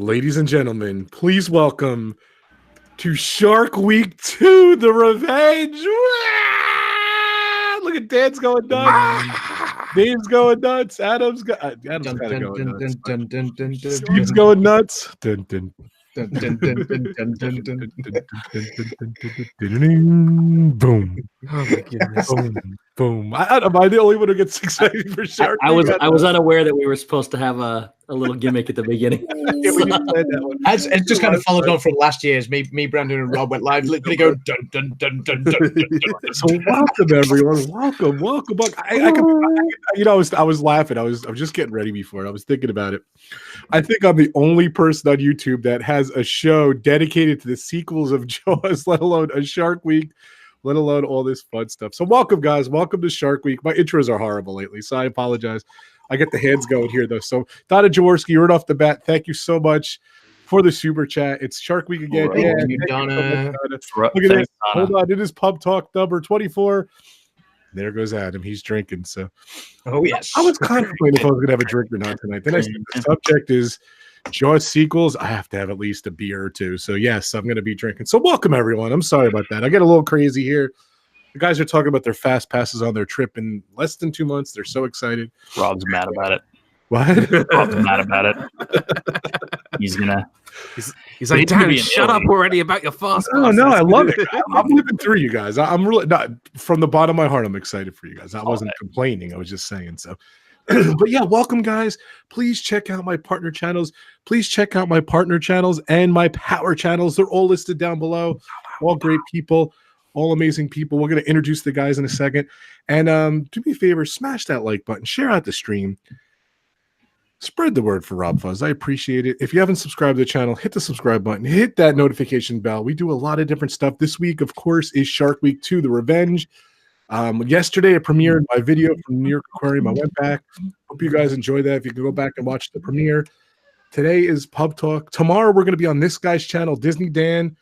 Ladies and gentlemen, please welcome to Shark Week 2, The Revenge. Look at Dan's going nuts. Dave's going nuts. Adam's kind of going nuts. Steve's going nuts. Boom. Oh my goodness. Boom. Am I the only one who gets excited for Shark Week? I was unaware that we were supposed to have a little gimmick at the beginning. Yeah, we just played that one. It just kind of followed on from last year's. Me, Brandon, and Rob went live, literally go dun dun dun dun dun dun. dun. So welcome everyone. Welcome. I was laughing. I was just getting ready before it. I was thinking about it. I think I'm the only person on YouTube that has a show dedicated to the sequels of Jaws, let alone a Shark Week, let alone all this fun stuff. So welcome, guys. Welcome to Shark Week. My intros are horrible lately, so I apologize. I get the hands going here, though. So Donna Jaworski, right off the bat, thank you so much for the super chat. It's Shark Week again. Right. Thank you, Donna. Look at this. Hold on. It is Pub Talk number 24. There goes Adam. He's drinking. So, oh yes. I was contemplating if I was going to have a drink or not tonight. Then I said the subject is Jaws sequels. I have to have at least a beer or two. So yes, I'm going to be drinking. So welcome everyone. I'm sorry about that. I get a little crazy here. The guys are talking about their fast passes on their trip in less than 2 months. They're so excited. Rob's mad about it. What? Rob's mad about it. He's like, Dan, shut up already about your fast passes. No, I love it. I'm living through you guys. I'm really not from the bottom of my heart. I'm excited for you guys. I wasn't complaining. I was just saying so. But yeah, welcome guys. Please check out my partner channels. Please check out my partner channels and my power channels. They're all listed down below. All great people. All amazing people. We're going to introduce the guys in a second. And do me a favor, smash that like button. Share out the stream. Spread the word for RobFuz. I appreciate it. If you haven't subscribed to the channel, hit the subscribe button. Hit that notification bell. We do a lot of different stuff. This week, of course, is Shark Week 2, The Revenge. Yesterday, I premiered my video from New York Aquarium. I went back. Hope you guys enjoy that. If you can go back and watch the premiere. Today is Pub Talk. Tomorrow, we're going to be on this guy's channel, Disney Dan.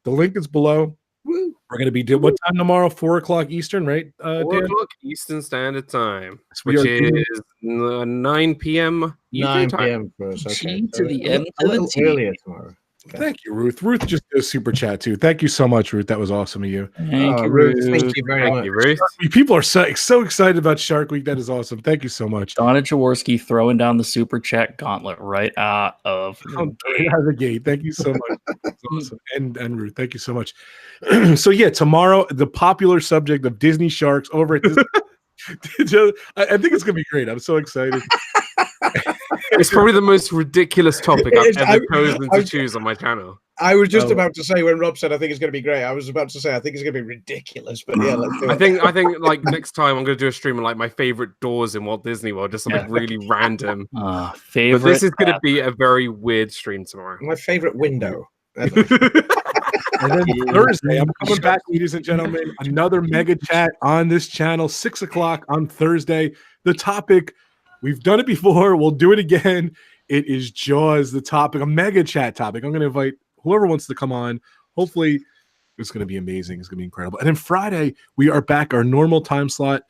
The link is below. We're going to be what time tomorrow? 4 o'clock Eastern, right? 4 o'clock Eastern Standard Time, which is 9 p.m. 9 p.m. for us. Okay. To the end of the earlier tomorrow. Okay. Thank you, Ruth. Ruth just did a super chat too. Thank you so much, Ruth. That was awesome of you. Thank you, Ruth. Thank you very much. Ruth. People are so excited about Shark Week. That is awesome. Thank you so much. Donna Jaworski throwing down the super chat gauntlet right out of the gate. Thank you so much. That's awesome. And Ruth, thank you so much. So yeah, tomorrow the popular subject of Disney sharks over at Disney. I think it's gonna be great. I'm so excited. It's probably the most ridiculous topic I've ever chosen to choose on my channel. I was just about to say when Rob said I think it's going to be great. I was about to say I think it's going to be ridiculous, but yeah, let's do it. I think like next time I'm going to do a stream of like my favorite doors in Walt Disney World, just something really random. Favorite. But this is going to be a very weird stream tomorrow. My favorite window. And then Thursday, I'm coming back, ladies and gentlemen. Another mega chat on this channel, 6 o'clock on Thursday. The topic, we've done it before. We'll do it again. It is Jaws, the topic, a mega chat topic. I'm going to invite whoever wants to come on. Hopefully, it's going to be amazing. It's going to be incredible. And then Friday, we are back our normal time slot.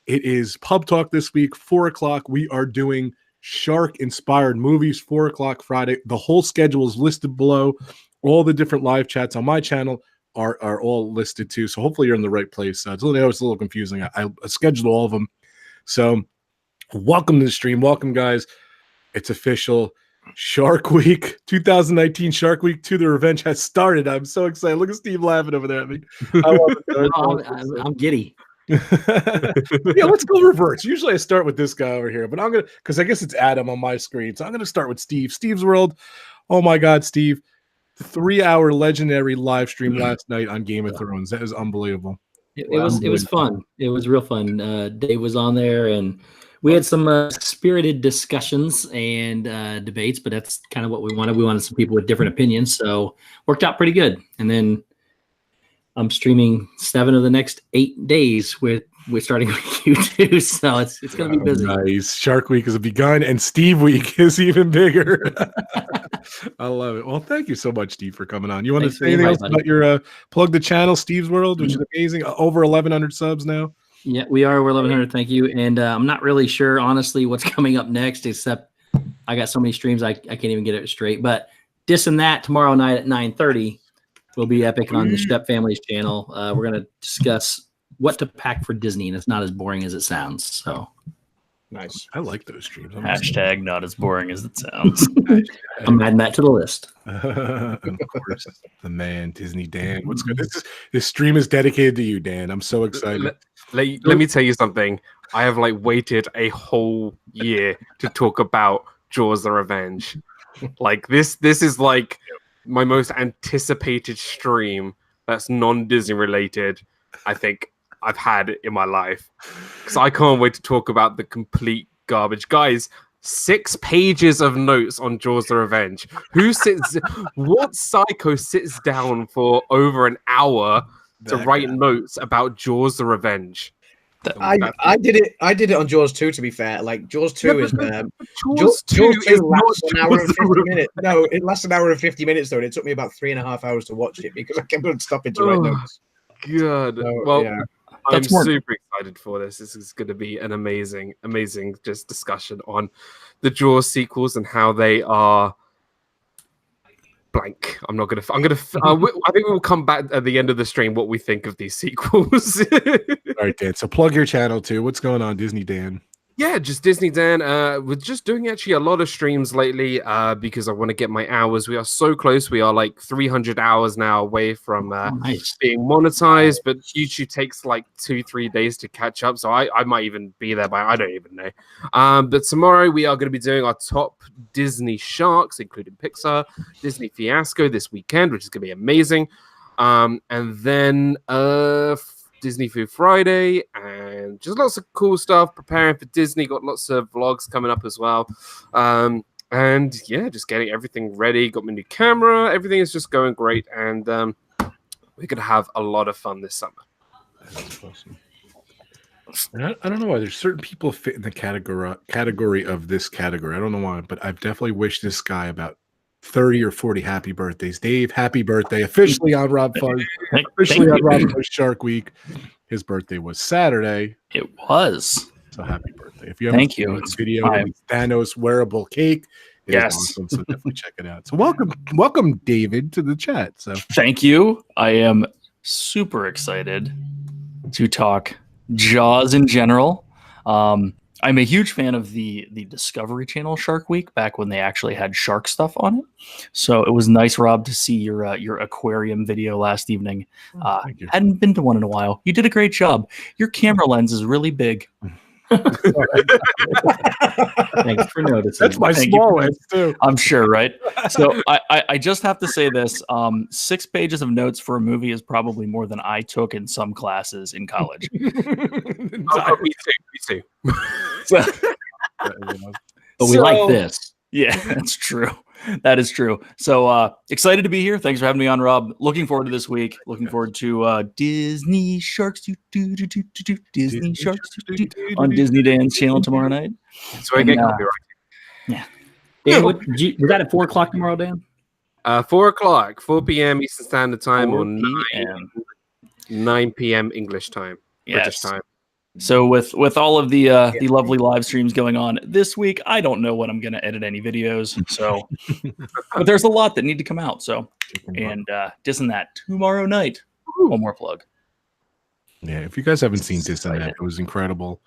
It is Pub Talk this week, 4 o'clock. We are doing shark-inspired movies, 4 o'clock Friday. The whole schedule is listed below. All the different live chats on my channel are all listed too. So hopefully you're in the right place. It's a little confusing. I scheduled all of them. So welcome to the stream. Welcome, guys. It's official. Shark Week 2019 Shark Week 2 The Revenge has started. I'm so excited. Look at Steve laughing over there at me. I love it. I'm giddy. Yeah, let's go reverse. Usually I start with this guy over here, but I'm gonna, because I guess it's Adam on my screen, so I'm gonna start with Steve. Steve's World. Oh my God, Steve! 3-hour legendary live stream last night on Game of Thrones. That is unbelievable. It was fun. It was real fun. Dave was on there, and we had some spirited discussions and debates. But that's kind of what we wanted. We wanted some people with different opinions, so worked out pretty good. And then I'm streaming 7 of the next 8 days with starting with Q2, so it's going to be busy. Nice. Shark Week has begun, and Steve Week is even bigger. I love it. Well, thank you so much, Steve, for coming on. You want to say anything else about your plug the channel, Steve's World, which is amazing. Over 1,100 subs now. Yeah, we are. We're 1,100. Thank you. And I'm not really sure, honestly, what's coming up next, except I got so many streams I can't even get it straight. But this and that tomorrow night at 9:30 will be epic on the Shep Family's channel. We're gonna discuss what to pack for Disney, and it's not as boring as it sounds. So Nice. I like those streams. Hashtag not as boring as it sounds. I'm adding that to the list. And of course, the man Disney Dan. What's good? This stream is dedicated to you, Dan. I'm so excited. Let me tell you something. I have like waited a whole year to talk about Jaws: The Revenge. Like this is like my most anticipated stream that's non-Disney related I think I've had in my life, because I can't wait to talk about the complete garbage. Guys, 6 pages of notes on Jaws: The Revenge. What psycho sits down for over an hour to write notes about Jaws: The Revenge? I did it on Jaws 2, to be fair. Like Jaws 2 is Jaws 2 is lasts an not hour and Jaws 50 minutes. No, it lasts an hour and 50 minutes though, and it took me about 3.5 hours to watch it because I kept stopping to write notes. Good. So, well, yeah. I'm super excited for this. This is going to be an amazing just discussion on the Jaws sequels and how they are blank. I think we'll come back at the end of the stream what we think of these sequels. All right, Dan. So plug your channel too. What's going on, Disney Dan? Yeah, just Disney Dan. We're just doing actually a lot of streams lately because I want to get my hours. We are so close. We are like 300 hours now away from being monetized, but YouTube takes like 2-3 days to catch up. So I might even be there by, I don't even know. But tomorrow we are going to be doing our top Disney sharks, including Pixar, Disney Fiasco this weekend, which is going to be amazing. And then Disney Food Friday, and just lots of cool stuff preparing for Disney. Got lots of vlogs coming up as well. And yeah, just getting everything ready. Got my new camera. Everything is just going great. And we're going to have a lot of fun this summer. That's awesome. And I don't know why there's certain people fit in the category of this category. I don't know why, but I've definitely wished this guy about 30 or 40 happy birthdays. Dave, happy birthday. Officially on RobFuz. Officially on RobFuz Shark Week. His birthday was Saturday. It was. So happy birthday. If you haven't seen the video of Thanos wearable cake, it's awesome. So definitely check it out. So welcome David to the chat. So thank you. I am super excited to talk Jaws in general. I'm a huge fan of the Discovery Channel Shark Week back when they actually had shark stuff on it. So it was nice, Rob, to see your aquarium video last evening. Thank you. Hadn't been to one in a while. You did a great job. Your camera lens is really big. Thanks for noticing. That's my small lens too. I'm sure, right? So I just have to say this: 6 pages of notes for a movie is probably more than I took in some classes in college. Me too. But we like this. Yeah, that's true. That is true. So excited to be here. Thanks for having me on, Rob. Looking forward to this week. Looking forward to Disney Sharks. Disney Sharks on Disney Dan's channel tomorrow night. So I get copyright. Yeah. Dan, was that at 4 o'clock tomorrow, Dan? 4 o'clock, 4 p.m. Eastern Standard Time, or 9 p.m. English time, British time. So with all of the lovely live streams going on this week, I don't know when I'm going to edit any videos. So, but there's a lot that need to come out. So, and this and that tomorrow night. One more plug. Yeah, if you guys haven't seen this and that, it was incredible.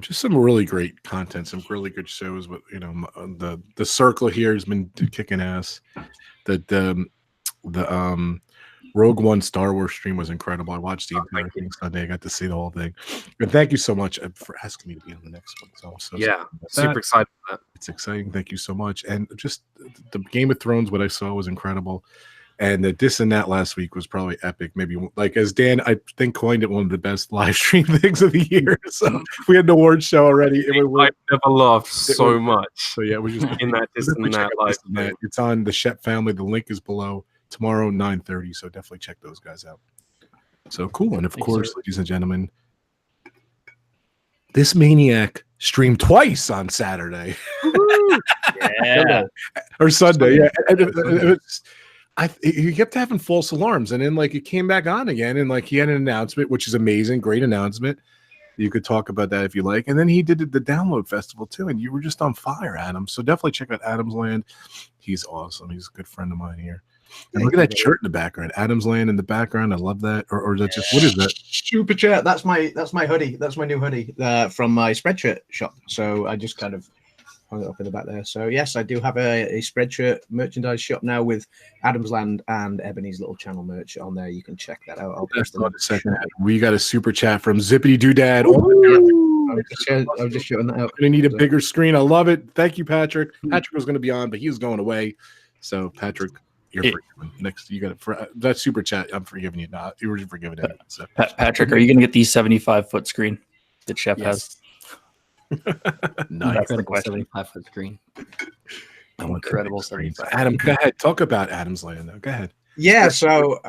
Just some really great content, some really good shows. With the circle here has been kicking ass. The Rogue One Star Wars stream was incredible. I watched the entire thing Sunday. I got to see the whole thing. And thank you so much for asking me to be on the next one. So super excited for that. It's exciting. Thank you so much. And just the Game of Thrones, what I saw was incredible. And the this and that last week was probably epic. Maybe like as Dan, I think coined it one of the best live stream things of the year. So we had the award show already. I've never laughed so much. So yeah, it was just in that this and that live. It's on the Shep Family. The link is below. Tomorrow 9:30, so definitely check those guys out. So cool. And of course, ladies and gentlemen, this maniac streamed twice on Saturday. Yeah. Or Sunday. Yeah. And he kept having false alarms, and then like it came back on again, and like he had an announcement, which is amazing, great announcement. You could talk about that if you like. And then he did the Download Festival too, and you were just on fire, Adam. So definitely check out Adam's Land. He's awesome. He's a good friend of mine here. And look at that shirt in the background. Adam's Land in the background. I love that. Or is that just what is that? Super chat. That's my hoodie. That's my new hoodie from my Spreadshirt shop. So I just kind of hung it up in the back there. So yes, I do have a Spreadshirt merchandise shop now with Adam's Land and Ebony's Little Channel merch on there. You can check that out. I'll post them. We got a super chat from Zippity Doodad. I'm just showing that out. Gonna need a bigger screen. I love it. Thank you, Patrick. Patrick was going to be on, but he was going away. So Patrick, you're forgiven. Next, you got it for that super chat. I'm forgiving you. Not you were forgiven. Anyway, so. Patrick, are you going to get the 75-foot screen that Chef has? Nice. That's the question. 75-foot screen. Incredible 75. Adam, go ahead. Talk about Adam's Land. Though. Go ahead. Yeah, so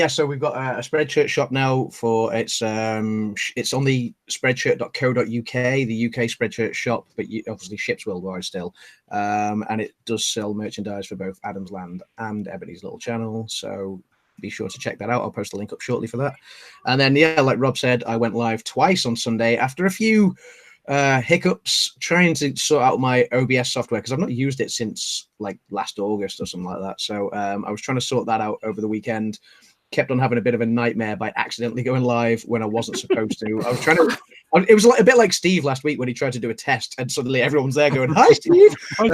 so we've got a Spreadshirt shop now for it's on the spreadshirt.co.uk, the UK Spreadshirt shop, but obviously ships worldwide still. And it does sell merchandise for both Adam's Land and Ebony's Little Channel. So be sure to check that out. I'll post a link up shortly for that. And then like Rob said, I went live twice on Sunday after a few hiccups trying to sort out my OBS software because I've not used it since like last August or something like that. So I was trying to sort that out over the weekend. Kept on having a bit of a nightmare by accidentally going live when I wasn't supposed to. I was trying to. It was like a bit like Steve last week when he tried to do a test and suddenly everyone's there going, "Hi, Steve!" And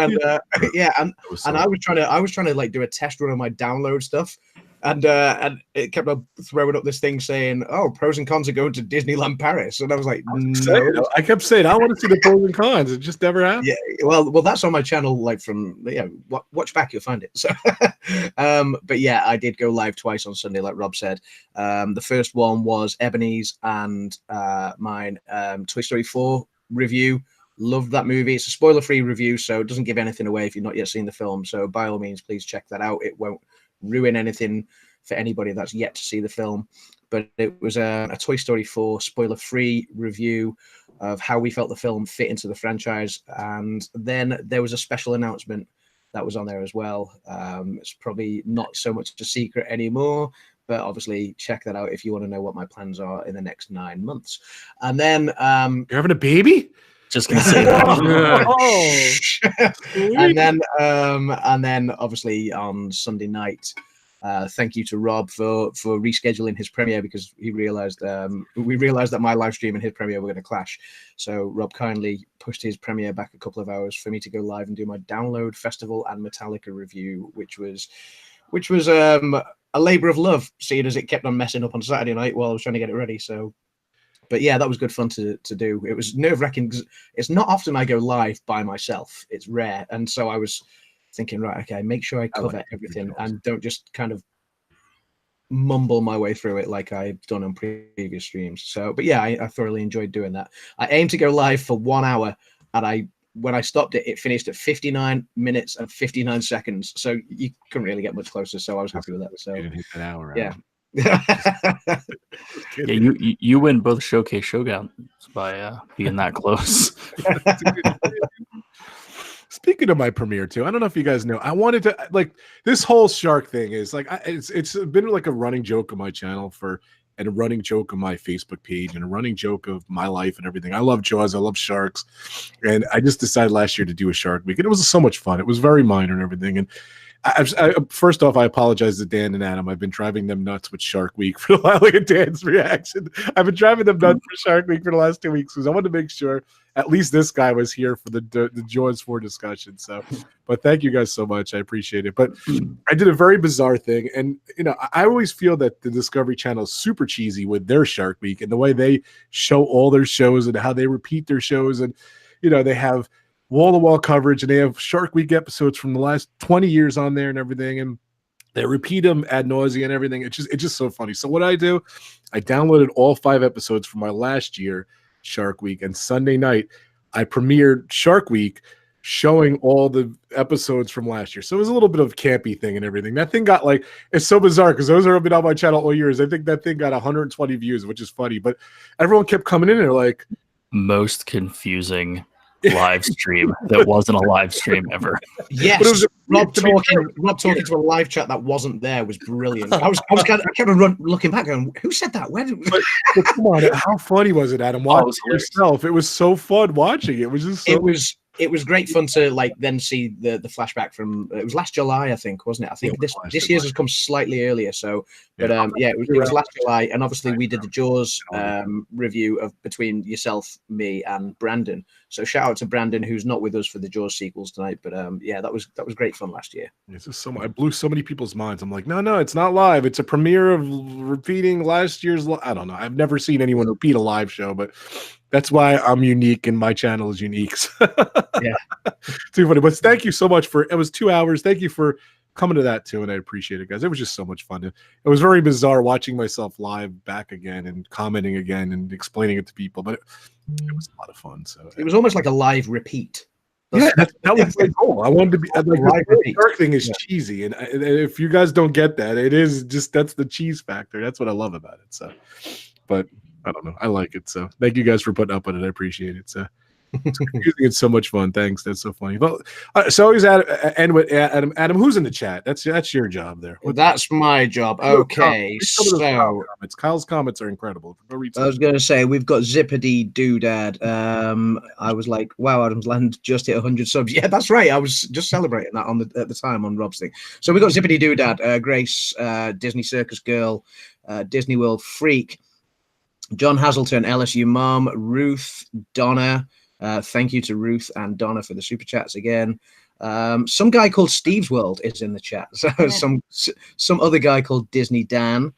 I was trying to like do a test run of my download stuff. And it kept on throwing up this thing saying, "Oh, pros and cons are going to Disneyland Paris," and I was like, "No." I kept saying, "I want to see the pros and cons." It just never happened. Yeah, well, that's on my channel. Like from watch back, you'll find it. So, but yeah, I did go live twice on Sunday, like Rob said. The first one was Ebony's and mine, Toy Story 4 review. Loved that movie. It's a spoiler-free review, so it doesn't give anything away if you've not yet seen the film. So by all means, please check that out. It won't ruin anything for anybody that's yet to see the film, but it was a Toy Story 4 spoiler-free review of how we felt the film fit into the franchise. And then there was a special announcement that was on there as well. It's probably not so much a secret anymore, but obviously check that out if you want to know what my plans are in the next 9 months. And then you're having a baby? Just gonna say that. and then obviously on Sunday night, thank you to Rob for rescheduling his premiere because we realized that my live stream and his premiere were going to clash. So Rob kindly pushed his premiere back a couple of hours for me to go live and do my Download Festival and Metallica review, which was a labor of love, seeing as it kept on messing up on Saturday night while I was trying to get it ready. So. But yeah, that was good fun to do. It was nerve-wracking because it's not often I go live by myself. It's rare. And so I was thinking, right, okay, make sure I cover everything and don't just kind of mumble my way through it like I've done on previous streams. So, but yeah, I thoroughly enjoyed doing that. I aimed to go live for 1 hour, and when I stopped it, it finished at 59 minutes and 59 seconds. So you couldn't really get much closer. So I was happy with that. So you didn't hit that hour. Yeah. Yeah, you win both showcase showdowns by being that close. Speaking of my premiere too, I don't know if you guys know, I wanted to like this whole shark thing is like it's been like a running joke on my channel and a running joke on my Facebook page and a running joke of my life and everything. I love Jaws, I love sharks, and I just decided last year to do a Shark Week, and it was so much fun. It was very minor and everything, and first off, I apologize to Dan and Adam. I've been driving them nuts with Shark Week for a while. Look at Dan's reaction. I've been driving them nuts for Shark Week for the last 2 weeks because I wanted to make sure at least this guy was here for the Jaws 4 discussion. So, but thank you guys so much. I appreciate it. But I did a very bizarre thing. And, I always feel that the Discovery Channel is super cheesy with their Shark Week and the way they show all their shows and how they repeat their shows. And, they have wall-to-wall coverage, and they have Shark Week episodes from the last 20 years on there and everything, and they repeat them ad nauseum and everything. It's just so funny. So what I do, I downloaded all 5 episodes from my last year Shark Week, and Sunday night I premiered Shark Week showing all the episodes from last year. So it was a little bit of a campy thing and everything. That thing got it's so bizarre because those have been on my channel all years. I think that thing got 120 views, which is funny, but everyone kept coming in and they're like, most confusing live stream that wasn't a live stream ever. Yes, Rob talking to a live chat that wasn't there was brilliant. I kept looking back going, who said that? Where did but come on, how funny was it, Adam? Watch it yourself. It was so fun watching. It was just so it was great fun to then see the flashback from it was last July, I think, wasn't it? I think this year's has come slightly earlier. So, but it was last July, and obviously we did the Jaws review of between yourself, me, and Brandon. So shout out to Brandon, who's not with us for the Jaws sequels tonight. But that was great fun last year. It's just I blew so many people's minds. I'm like, no, it's not live. It's a premiere of repeating last year's. I don't know. I've never seen anyone repeat a live show, but that's why I'm unique and my channel is unique. Yeah, too funny. But thank you so much it was 2 hours. Thank you for coming to that too, and I appreciate it, guys. It was just so much fun. It was very bizarre watching myself live back again and commenting again and explaining it to people, but it was a lot of fun. So it was almost like a live repeat. That was my goal. I wanted to be like the dark thing is cheesy, and if you guys don't get that, it is just that's the cheese factor. That's what I love about it. So, but I don't know. I like it. So thank you guys for putting up with it. I appreciate it. So it's so much fun. Thanks. That's so funny. Well, so always end with Adam. Adam, who's in the chat? That's your job there. That's my job. Okay. So Kyle's comments are incredible. I was going to say we've got Zippity Doodad. I was like, wow, Adam's Land just hit 100 subs. Yeah, that's right. I was just celebrating that at the time on Rob's thing. So we got Zippity Doodad, Grace, Disney Circus Girl, Disney World Freak, John Hazelton, LSU Mom, Ruth, Donna. Thank you to Ruth and Donna for the super chats again. Some guy called Steve's World is in the chat. So some other guy called Disney Dan,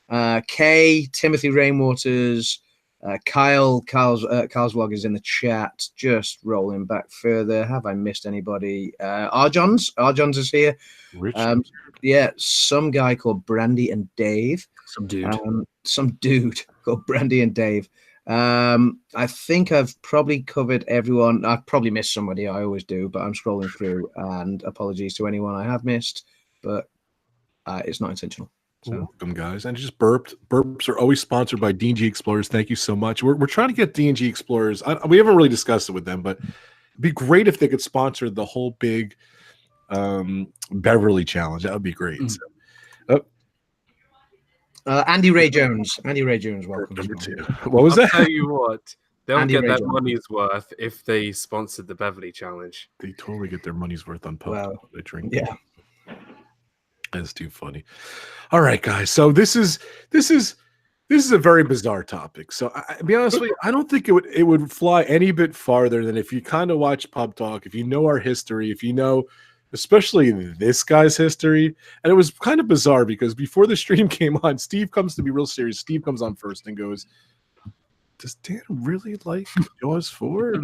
Kay, Timothy Rainwaters, Kyle's vlog is in the chat. Just rolling back further. Have I missed anybody? Arjons is here. Yeah, some guy called Brandy and Dave. Some dude called Brandy and Dave. I think I've probably covered everyone. I've probably missed somebody. I always do, but I'm scrolling through, and apologies to anyone I have missed, but it's not intentional. So. Welcome, guys. And just burped. Burps are always sponsored by D&G Explorers. Thank you so much. We're trying to get D&G Explorers. We haven't really discussed it with them, but it'd be great if they could sponsor the whole big Beverly Challenge. That would be great. So, Andy Ray Jones. Welcome. Number 2. What was that? I'll tell you what. They'll Andy get Ray their Jones. money's worth if they sponsored the Beverly Challenge. They totally get their money's worth on post. Wow. They drink. Yeah. That's too funny. All right, guys. So this is a very bizarre topic. So to be honest with you, I don't think it would fly any bit farther than if you kind of watch Pub Talk, if you know our history, if you know especially this guy's history. And it was kind of bizarre because before the stream came on, Steve comes to be real serious. Steve comes on first and goes, does Dan really like Jaws 4?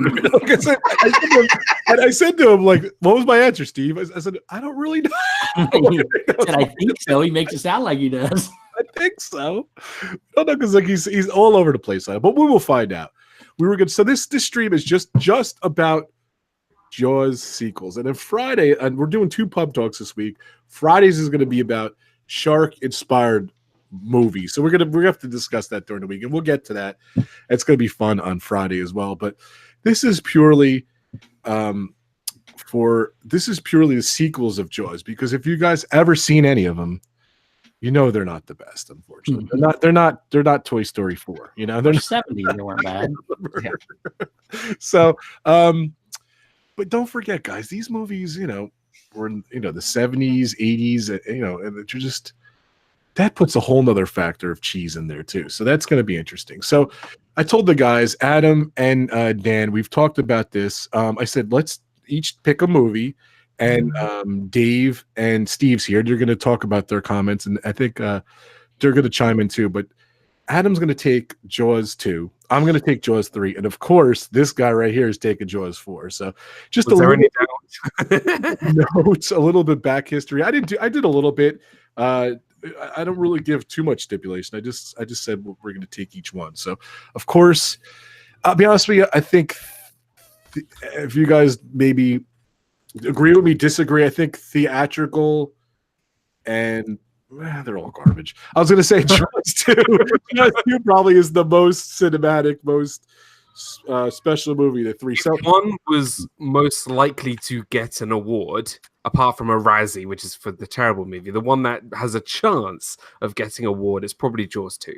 I said to him, like, what was my answer, Steve? I said, I don't really know. He said, I think so. He makes it sound like he does. I think so. I don't know, because like he's all over the place on it, but we will find out. We were good. So this stream is just about Jaws sequels, and then Friday, and we're doing 2 pub talks this week. Fridays is going to be about shark-inspired movies, so we're gonna have to discuss that during the week, and we'll get to that. It's going to be fun on Friday as well. But this is purely the sequels of Jaws, because if you guys ever seen any of them, you know they're not the best. Unfortunately, they're not Toy Story 4. You know, they're 70s. They weren't bad. So, but don't forget, guys, these movies, you know, were in, you know, the 70s, 80s, you know, and you're just, that puts a whole nother factor of cheese in there too. So that's going to be interesting. So I told the guys, Adam and Dan, we've talked about this. I said, let's each pick a movie, and Dave and Steve's here. They're going to talk about their comments, and I think they're going to chime in too. But Adam's going to take Jaws 2. I'm going to take Jaws 3. And of course, this guy right here is taking Jaws 4. So just a little notes, a little bit back history. I did a little bit. I don't really give too much stipulation. I just said we're going to take each one. So of course, I'll be honest with you, I think if you guys maybe agree with me, disagree, I think theatrical and they're all garbage. I was going to say Jaws 2. Jaws 2 probably is the most cinematic, most special movie, the three. So one was most likely to get an award, apart from a Razzie, which is for the terrible movie. The one that has a chance of getting an award is probably Jaws 2.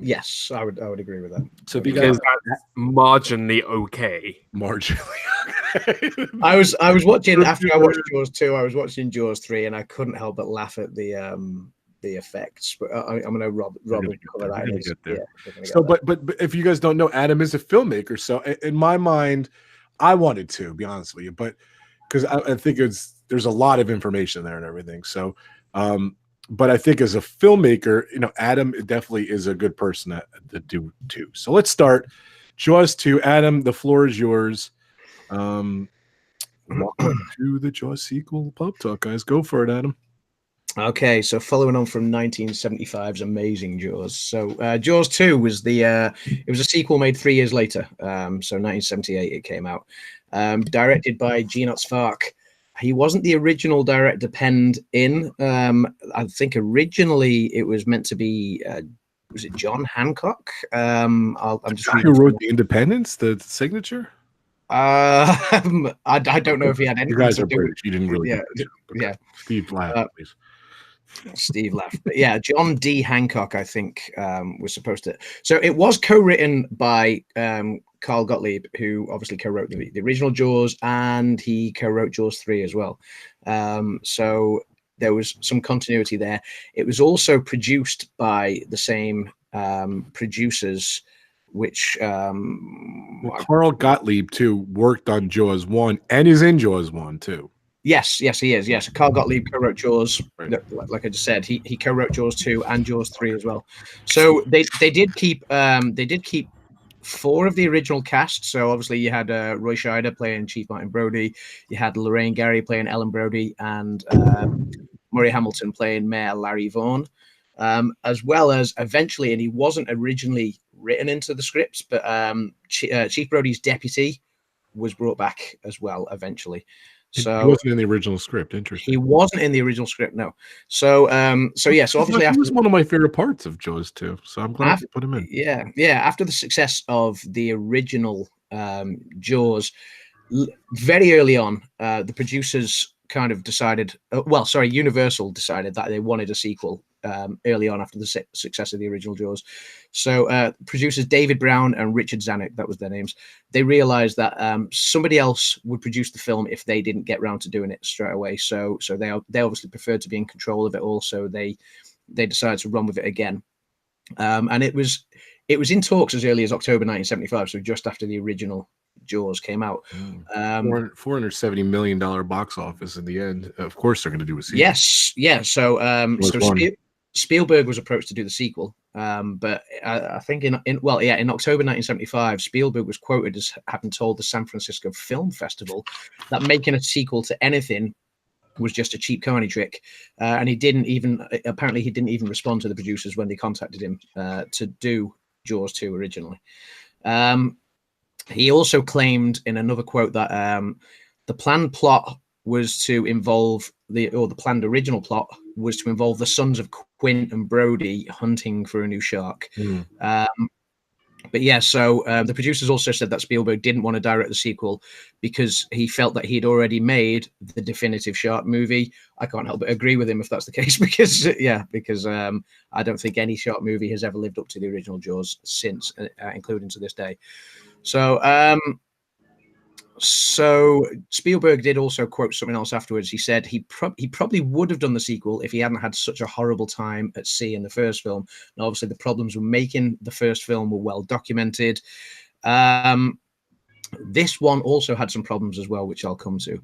Yes, I would agree with that. So if you Because guys that's marginally okay. marginally, I was watching after I watched Jaws 2. I was watching Jaws 3, and I couldn't help but laugh at the effects. But I'm gonna Rob will cover that. In his, yeah, so, but if you guys don't know, Adam is a filmmaker. So in my mind, I wanted to be honest with you, but because I think there's a lot of information there and everything. So, but I think as a filmmaker, Adam definitely is a good person to do too. So let's start. Jaws 2. Adam, the floor is yours. Welcome to the Jaws sequel pub talk, guys. Go for it, Adam. Okay, so following on from 1975's amazing Jaws. So Jaws 2 was it was a sequel made 3 years later. So 1978 it came out. Directed by Gene Otzfark. He wasn't the original director penned in. I think originally it was meant to be was it John Hancock? I'm just who wrote The Independence, the signature? I don't know if he had anything. You guys to are do British. You didn't really. Yeah. Steve laughed, please. Steve laughed. But yeah, John D. Hancock, I think, was supposed to. So it was co-written by Carl Gottlieb, who obviously co-wrote the original Jaws, and he co-wrote Jaws 3 as well. So there was some continuity there. It was also produced by the same producers, which Carl Gottlieb too worked on Jaws 1 and is in Jaws 1 too. Yes, he is. Yes, Carl Gottlieb co-wrote Jaws. Right. Like I just said, he co-wrote Jaws 2 and Jaws 3 as well. So they did keep 4 of the original cast. So obviously you had Roy Scheider playing Chief Martin Brody, you had Lorraine Gary playing Ellen Brody, and Murray Hamilton playing Mayor Larry Vaughn, as well as eventually, and he wasn't originally written into the scripts, but Chief Brody's deputy was brought back as well eventually. So he wasn't in the original script. Interesting. He wasn't in the original script, no. So obviously he was one of my favorite parts of Jaws 2. So I'm glad you put him in. Yeah. After the success of the original Jaws, very early on, the producers kind of decided. Universal decided that they wanted a sequel early on after the success of the original Jaws. So producers David Brown and Richard Zanuck, that was their names, they realized that somebody else would produce the film if they didn't get round to doing it straight away. So they obviously preferred to be in control of it all. So they decided to run with it again. And it was in talks as early as October 1975, so just after the original Jaws came out. $470 million box office in the end. Of course, they're going to do a sequel. Yes, yeah. So Spielberg was approached to do the sequel, but I think in October 1975, Spielberg was quoted as having told the San Francisco Film Festival that making a sequel to anything was just a cheap carny trick, and he didn't even respond to the producers when they contacted him to do Jaws 2 originally. He also claimed in another quote that the planned plot was to involve the planned plot was to involve the sons of Quint and Brody hunting for a new shark. But yeah, so the producers also said that Spielberg didn't want to direct the sequel because he felt that he'd already made the definitive shark movie. I can't help but agree with him if that's the case, because I don't think any shark movie has ever lived up to the original Jaws since, including to this day. So Spielberg did also quote something else afterwards. He said he probably would have done the sequel if he hadn't had such a horrible time at sea in the first film. And obviously the problems with making the first film were well documented. This one also had some problems as well, which I'll come to.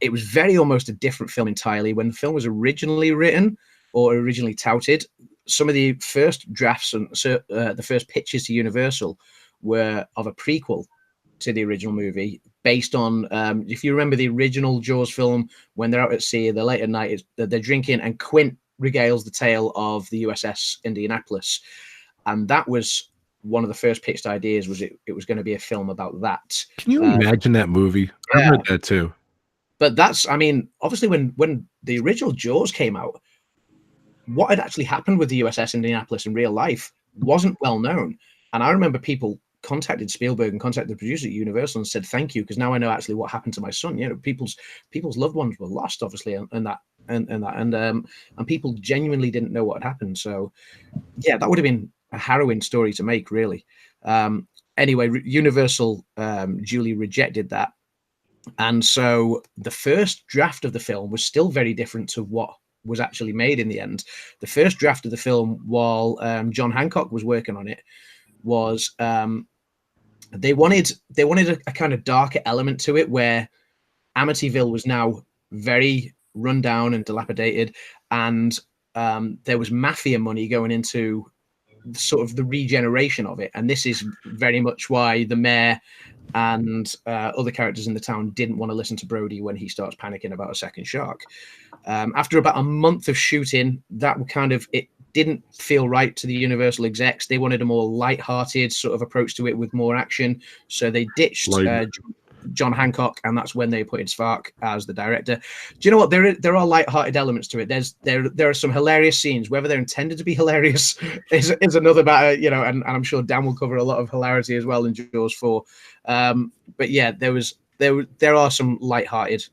It was almost a different film entirely. When the film was originally written or originally touted, some of the first drafts and the first pitches to Universal were of a prequel to the original movie, based on if you remember the original Jaws film, when they're out at sea, they're late at night, they're drinking, and Quint regales the tale of the USS Indianapolis, and that was one of the first pitched ideas. Was it was going to be a film about that. Can you imagine that movie? I heard that too. But that's, I mean, obviously when the original Jaws came out, what had actually happened with the USS Indianapolis in real life wasn't well known, and I remember people contacted Spielberg and contacted the producer at Universal and said thank you, because now I know actually what happened to my son. You know, people's loved ones were lost, obviously, and people genuinely didn't know what had happened. So yeah, that would have been a harrowing story to make, really. Anyway, Universal duly rejected that, and so the first draft of the film was still very different to what was actually made in the end. The first draft of the film, while John Hancock was working on it, was they wanted a kind of darker element to it, where Amityville was now very run down and dilapidated, and there was mafia money going into sort of the regeneration of it. And this is very much why the mayor and other characters in the town didn't want to listen to Brody when he starts panicking about a second shark. After about a month of shooting, that kind of, it didn't feel right to the Universal execs. They wanted a more light-hearted sort of approach to it with more action. So they ditched John Hancock, and that's when they appointed Svark as the director. Do you know what? There are light-hearted elements to it. There are some hilarious scenes. Whether they're intended to be hilarious is another matter, you know. And I'm sure Dan will cover a lot of hilarity as well in Jaws 4. But yeah, there are some light-hearted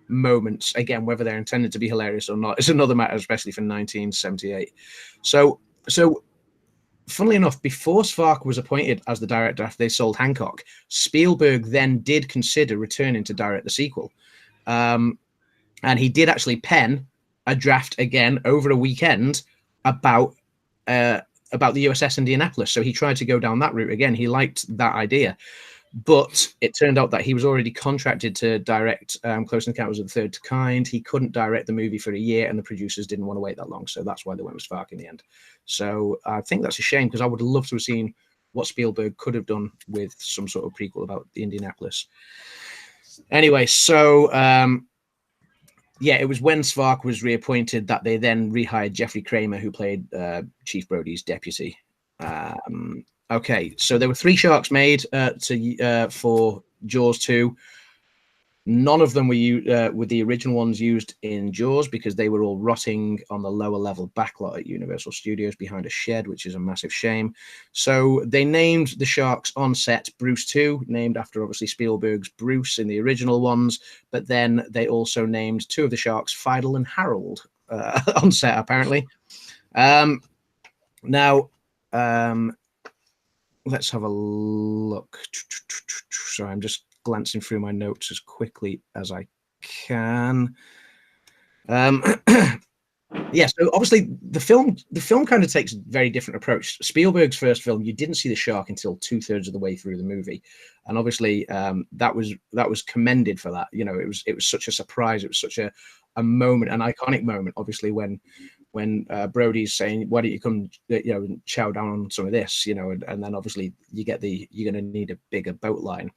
moments. Again, whether they're intended to be hilarious or not is another matter, especially for 1978. So funnily enough, before Svark was appointed as the director after they sold Hancock, Spielberg then did consider returning to direct the sequel. And he did actually pen a draft again over a weekend about the USS Indianapolis. So he tried to go down that route again. He liked that idea. But it turned out that he was already contracted to direct Close Encounters of the Third Kind. He couldn't direct the movie for a year, and the producers didn't want to wait that long. So that's why they went with Svark in the end. So I think that's a shame, because I would have loved to have seen what Spielberg could have done with some sort of prequel about the Indianapolis. Anyway, so yeah, it was when Svark was reappointed that they then rehired Jeffrey Kramer, who played Chief Brody's deputy. Okay, so there were 3 sharks made for Jaws 2. None of them were the original ones used in Jaws, because they were all rotting on the lower level backlot at Universal Studios behind a shed, which is a massive shame. So they named the sharks on set Bruce 2, named after obviously Spielberg's Bruce in the original ones, but then they also named 2 of the sharks Fidel and Harold on set, apparently. Now, let's have a look. Sorry, I'm just glancing through my notes as quickly as I can. Yeah, so obviously the film kind of takes a very different approach. Spielberg's first film, you didn't see the shark until 2/3 of the way through the movie, and obviously that was commended for that. You know, it was such a surprise. It was such a moment, an iconic moment. Obviously, when Brody's saying, "Why don't you come, you know, chow down on some of this," you know, and then obviously you're going to need a bigger boat line.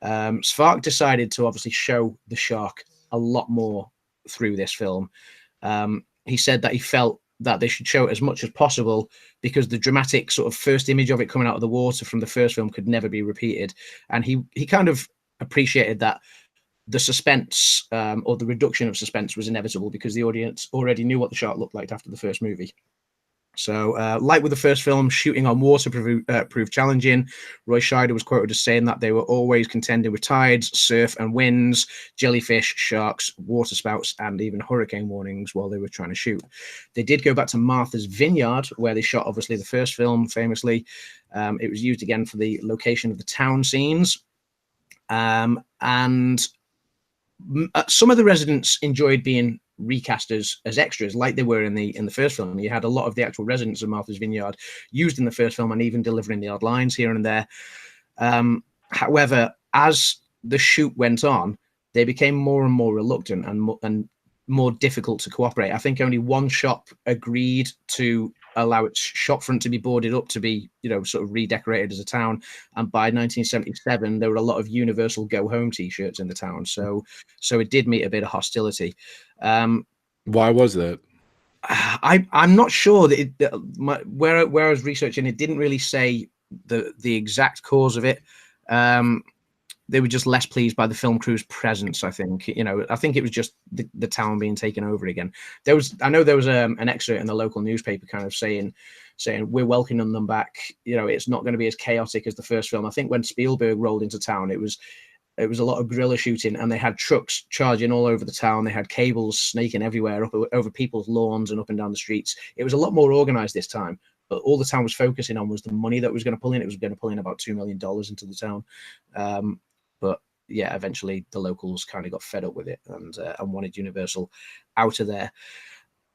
Svark decided to obviously show the shark a lot more through this film. He said that he felt that they should show it as much as possible, because the dramatic sort of first image of it coming out of the water from the first film could never be repeated. And he kind of appreciated that the suspense or the reduction of suspense was inevitable, because the audience already knew what the shark looked like after the first movie. So, like with the first film, shooting on water proved challenging. Roy Scheider was quoted as saying that they were always contending with tides, surf and winds, jellyfish, sharks, water spouts, and even hurricane warnings while they were trying to shoot. They did go back to Martha's Vineyard, where they shot, obviously, the first film, famously. It was used again for the location of the town scenes. And some of the residents enjoyed being recast as extras, like they were in the first film. You had a lot of the actual residents of Martha's Vineyard used in the first film, and even delivering the odd lines here and there. However, as the shoot went on, they became more and more reluctant and more difficult to cooperate. I think only one shop agreed to allow its shop front to be boarded up to be, you know, sort of redecorated as a town. And by 1977, there were a lot of Universal Go Home t-shirts in the town. So it did meet a bit of hostility. Why was that? I'm not sure that where I was researching, it didn't really say the exact cause of it. they were just less pleased by the film crew's presence. I think, I think it was just the town being taken over again. I know there was an excerpt in the local newspaper kind of saying we're welcoming them back. It's not going to be as chaotic as the first film. I think when Spielberg rolled into town, it was a lot of guerrilla shooting, and they had trucks charging all over the town. They had cables snaking everywhere, up over people's lawns and up and down the streets. It was a lot more organized this time, but all the town was focusing on was the money that was going to pull in. It was going to pull in about $2 million into the town. But yeah, eventually the locals kind of got fed up with it and wanted Universal out of there.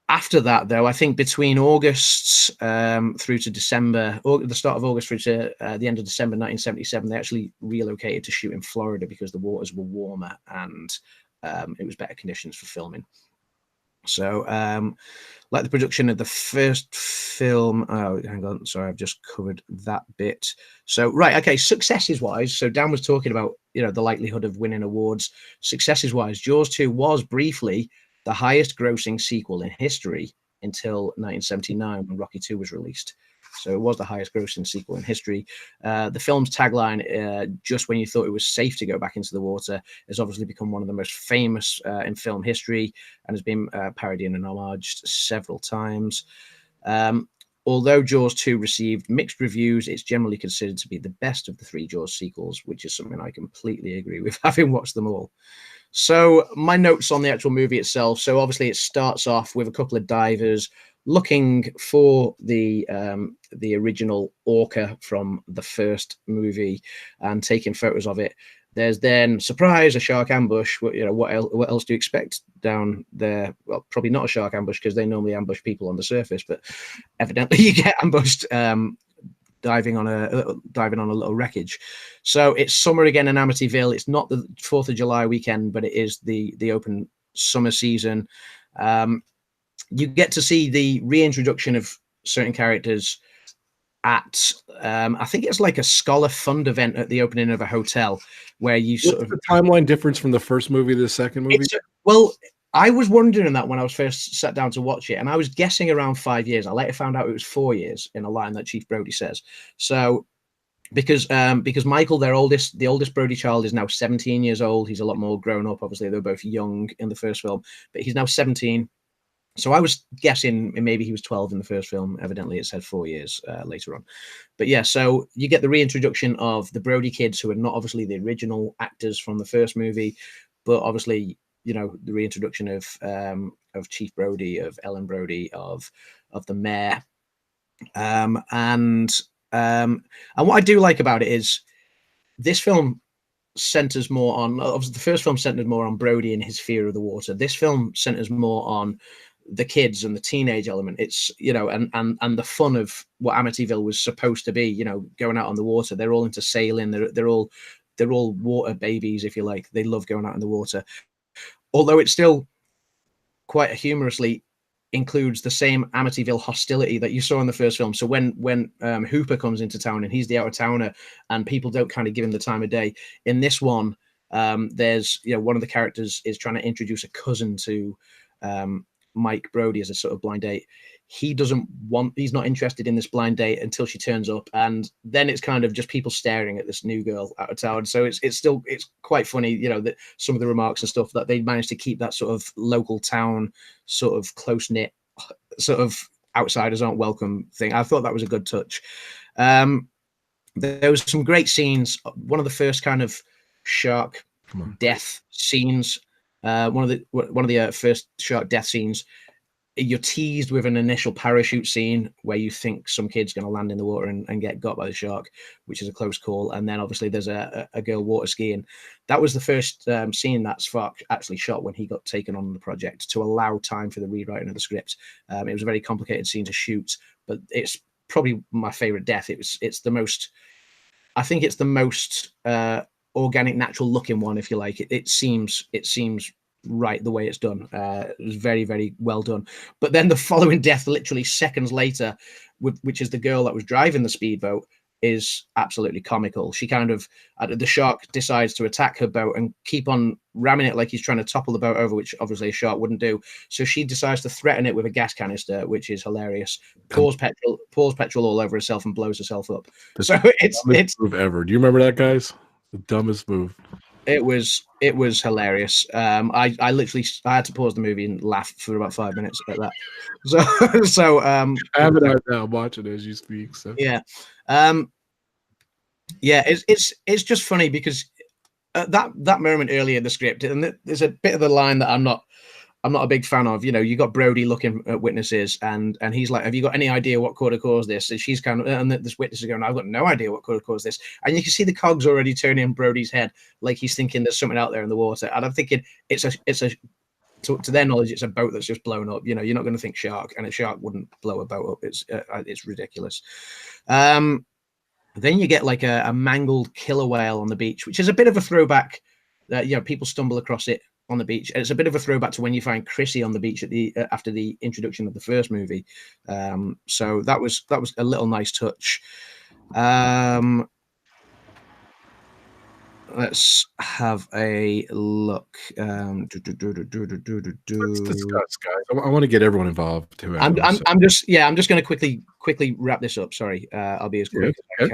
After that, though, I think between August through to December, or the start of August through to the end of December 1977, they actually relocated to shoot in Florida because the waters were warmer and it was better conditions for filming. So, like the production of the first film, oh, hang on, sorry, I've just covered that bit. So, right, okay, successes-wise, so Dan was talking about, the likelihood of winning awards. Successes-wise, Jaws 2 was briefly the highest grossing sequel in history until 1979 when Rocky 2 was released. So it was the highest grossing sequel in history. The film's tagline, just when you thought it was safe to go back into the water, has obviously become one of the most famous in film history and has been parodied and homaged several times. Although Jaws 2 received mixed reviews, it's generally considered to be the best of the three Jaws sequels, which is something I completely agree with, having watched them all. So my notes on the actual movie itself. So obviously it starts off with a couple of divers looking for the original orca from the first movie and taking photos of it. There's then, surprise, a shark ambush. What else do you expect down there? Well, probably not a shark ambush because they normally ambush people on the surface, but evidently you get ambushed diving on a little wreckage. So it's summer again in Amityville. It's not the 4th of July weekend, but it is the open summer season. You get to see the reintroduction of certain characters at I think it's like a Scholar Fund event at the opening of a hotel where you What's the timeline difference from the first movie to the second movie? Well, I was wondering that when I was first sat down to watch it, and I was guessing around 5 years. I later found out it was 4 years in a line that Chief Brody says. So because Michael, the oldest Brody child, is now 17 years old. He's a lot more grown up. Obviously, they were both young in the first film, but he's now 17. So I was guessing maybe he was 12 in the first film. Evidently, it said 4 years later on. But yeah, so you get the reintroduction of the Brody kids, who are not obviously the original actors from the first movie, but obviously, the reintroduction of Chief Brody, of Ellen Brody, of the mayor. And what I do like about it is this film centers more on, obviously the first film centered more on Brody and his fear of the water. This film centers more on the kids and the teenage element. It's, and the fun of what Amityville was supposed to be, going out on the water. They're all into sailing. They're all water babies, if you like. They love going out in the water. Although it still quite humorously includes the same Amityville hostility that you saw in the first film. So when Hooper comes into town and he's the out-of-towner and people don't kind of give him the time of day, in this one, there's, one of the characters is trying to introduce a cousin to Mike Brody as a sort of blind date. He's not interested in this blind date until she turns up, and then it's kind of just people staring at this new girl out of town. So it's quite funny, that some of the remarks and stuff that they managed to keep that sort of local town, sort of close knit, sort of outsiders aren't welcome thing. I thought that was a good touch. There was some great scenes. One of the first kind of shark death scenes. One of the first shark death scenes, you're teased with an initial parachute scene where you think some kid's going to land in the water and get got by the shark, which is a close call. And then obviously there's a girl water skiing. That was the first scene that Spark actually shot when he got taken on the project to allow time for the rewriting of the script. It was a very complicated scene to shoot, but it's probably my favorite death. It's the most organic, natural looking one, if you like. It seems right the way it's done. It was very, very well done. But then the following death, literally seconds later, which is the girl that was driving the speedboat, is absolutely comical. She kind of, the shark decides to attack her boat and keep on ramming it like he's trying to topple the boat over, which obviously a shark wouldn't do. So she decides to threaten it with a gas canister, which is hilarious. Pours petrol all over herself and blows herself up. So it's move ever. Do you remember that, guys? The dumbest move. It was hilarious. I literally had to pause the movie and laugh for about 5 minutes at that. So I have it out now. I'm watching it as you speak. So yeah, it's just funny because that moment earlier in the script, and there's a bit of the line that I'm not a big fan of. You know, you got Brody looking at witnesses, and he's like, "Have you got any idea what could have caused this?" And she's kind of, and this witness is going, "I've got no idea what could have caused this." And you can see the cogs already turning in Brody's head, like he's thinking there's something out there in the water. And I'm thinking it's a to their knowledge, it's a boat that's just blown up. You know, you're not going to think shark, and a shark wouldn't blow a boat up. It's ridiculous. Then you get like a mangled killer whale on the beach, which is a bit of a throwback. You know, people stumble across it on the beach. It's a bit of a throwback to when you find Chrissy on the beach at the after the introduction of the first movie. So that was a little nice touch. Let's have a look. Let's discuss, guys. I want to get everyone involved too. I'm just going to quickly wrap this up. Sorry, I'll be as quick as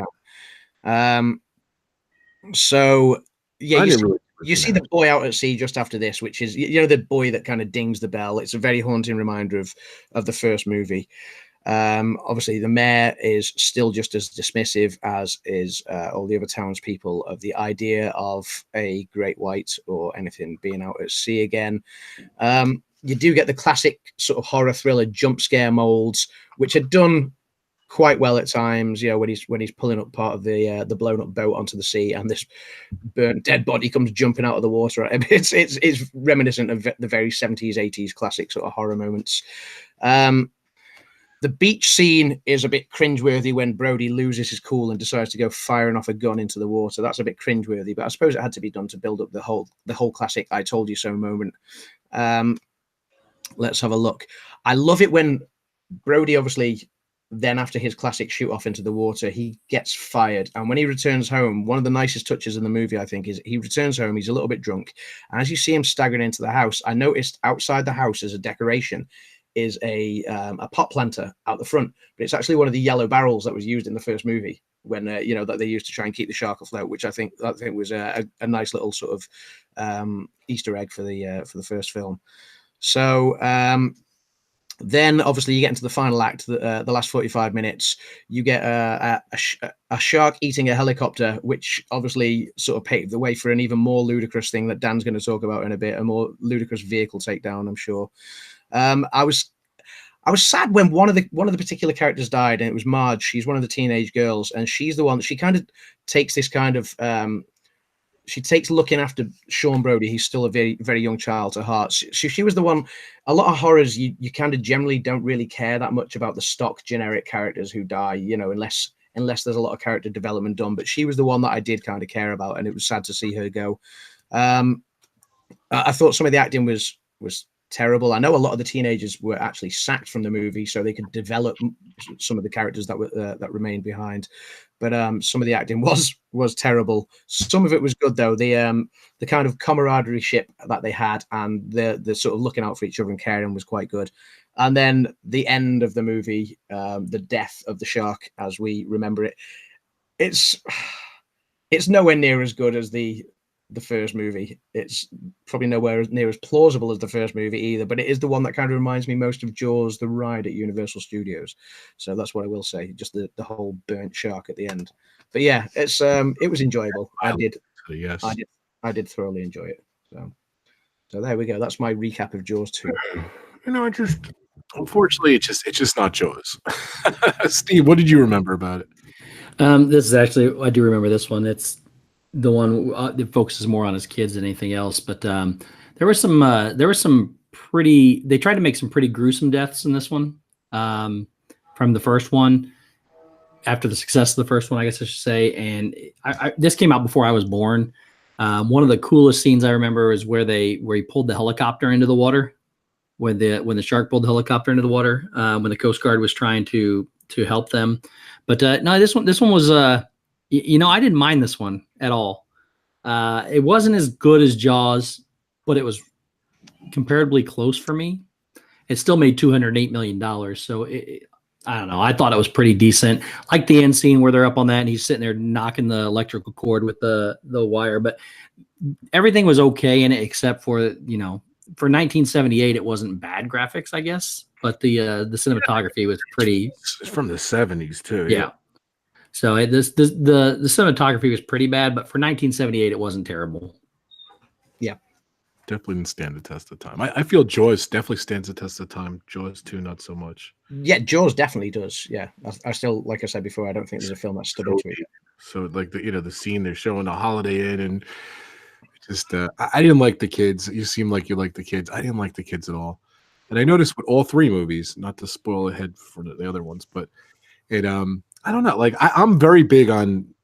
I can. So yeah, you see the boy out at sea just after this, which is, you know, the boy that kind of dings the bell. It's a very haunting reminder of the first movie. Obviously, the mayor is still just as dismissive as is all the other townspeople of the idea of a great white or anything being out at sea again. You do get the classic sort of horror thriller jump scare molds, which are done quite well at times. You know, when he's pulling up part of the blown up boat onto the sea, and this burnt dead body comes jumping out of the water. I mean, it's reminiscent of the very 70s, 80s classic sort of horror moments. The beach scene is a bit cringeworthy when Brody loses his cool and decides to go firing off a gun into the water. That's a bit cringeworthy, but I suppose it had to be done to build up the whole classic "I told you so" moment. Let's have a look. I love it when Brody, obviously, then after his classic shoot off into the water, he gets fired. And when he returns home, one of the nicest touches in the movie, I think, is he returns home, he's a little bit drunk. And as you see him staggering into the house, I noticed outside the house as a decoration is a pot planter out the front, but it's actually one of the yellow barrels that was used in the first movie when you know, that they used to try and keep the shark afloat, which I think was a nice little sort of Easter egg for the first film. So then obviously you get into the final act, the last 45 minutes, you get a shark eating a helicopter, which obviously sort of paved the way for an even more ludicrous thing that Dan's going to talk about in a bit, a more ludicrous vehicle takedown, I'm sure. I was sad when one of the particular characters died, and it was Marge. She's one of the teenage girls, and she's the one that she kind of takes this kind of she takes looking after Sean Brody. He's still a very, very young child to heart. She was the one. A lot of horrors, you kind of generally don't really care that much about the stock generic characters who die, you know, unless there's a lot of character development done. But she was the one that I did kind of care about, and it was sad to see her go. I thought some of the acting was terrible. I know a lot of the teenagers were actually sacked from the movie so they could develop some of the characters that remained behind. But some of the acting was terrible. Some of it was good though. The kind of camaraderie ship that they had, and the sort of looking out for each other and caring was quite good. And then the end of the movie, the death of the shark as we remember it, it's nowhere near as good as the first movie. It's probably nowhere near as plausible as the first movie either, but it is the one that kind of reminds me most of Jaws the ride at Universal Studios. So that's what I will say, just the whole burnt shark at the end. But yeah, it was enjoyable. I did thoroughly enjoy it. So there we go. That's my recap of Jaws 2. You know, unfortunately it's just not Jaws. Steve, what did you remember about it? This is actually, I do remember this one. It's the one that focuses more on his kids than anything else. But there were some pretty. They tried to make some pretty gruesome deaths in this one from the first one. After the success of the first one, I guess I should say. And this came out before I was born. One of the coolest scenes I remember is where he pulled the helicopter into the water. When the shark pulled the helicopter into the water. When the Coast Guard was trying to help them. But no, this one was. You know, I didn't mind this one at all. It wasn't as good as Jaws, but it was comparably close for me. It still made $208 million. So I don't know. I thought it was pretty decent. Like the end scene where they're up on that and he's sitting there knocking the electrical cord with the wire. But everything was okay in it except for, you know, for 1978, it wasn't bad graphics, I guess. But the cinematography was pretty. It's from the 70s too. Yeah. So the cinematography was pretty bad, but for 1978, it wasn't terrible. Yeah. Definitely didn't stand the test of time. I feel Jaws definitely stands the test of time. Jaws 2, not so much. Yeah, Jaws definitely does. Yeah, I still, like I said before, I don't think there's a film that stood up to it. So like the scene they're showing the Holiday Inn, and just I didn't like the kids. You seem like you like the kids. I didn't like the kids at all. And I noticed with all three movies, not to spoil ahead for the other ones, but it I don't know. Like I'm very big on.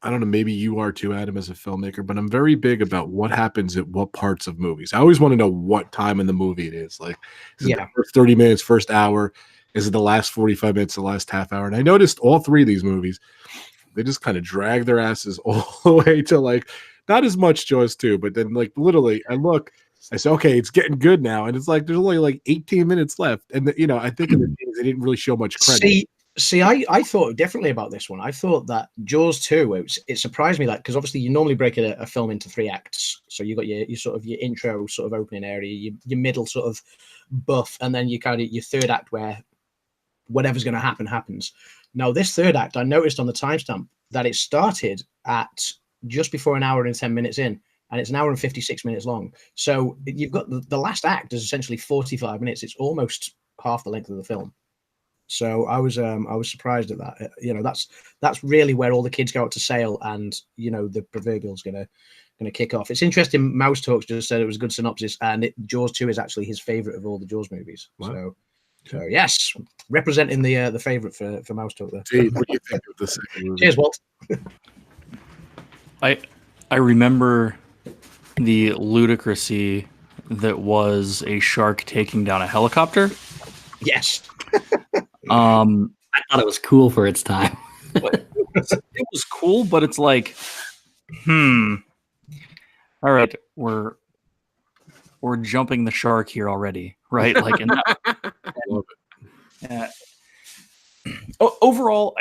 I don't know, maybe you are too, Adam, as a filmmaker, but I'm very big about what happens at what parts of movies. I always want to know what time in the movie it is. Like, is it the first 30 minutes, first hour? Is it the last 45 minutes, the last half hour? And I noticed all three of these movies, they just kind of drag their asses all the way to like, not as much Jaws 2, but then like literally I look, I say, okay, it's getting good now. And it's like, there's only like 18 minutes left. And, you know, I think in the things they didn't really show much credit. See, I thought differently about this one. I thought that Jaws 2, it surprised me that, because obviously you normally break a film into 3 acts. So you got your sort of your intro sort of opening area, your middle sort of buff, and then you kind of your third act where whatever's going to happen happens. Now this third act, I noticed on the timestamp that it started at just before an hour and 10 minutes in, and it's an hour and 56 minutes long. So you've got the last act is essentially 45 minutes. It's almost half the length of the film. So I was surprised at that. You know, that's really where all the kids go out to sail, and you know the proverbial's gonna kick off. It's interesting. Mouse Talks just said it was a good synopsis, and Jaws 2 is actually his favorite of all the Jaws movies. Wow. So yes, representing the favorite for Mouse Talk there. Hey, what do you think of the second movie? Cheers, Walt. I remember the ludicrousy that was a shark taking down a helicopter. Yes. I thought it was cool for its time. It was cool, but it's like, all right, we're jumping the shark here already, right? Like, overall,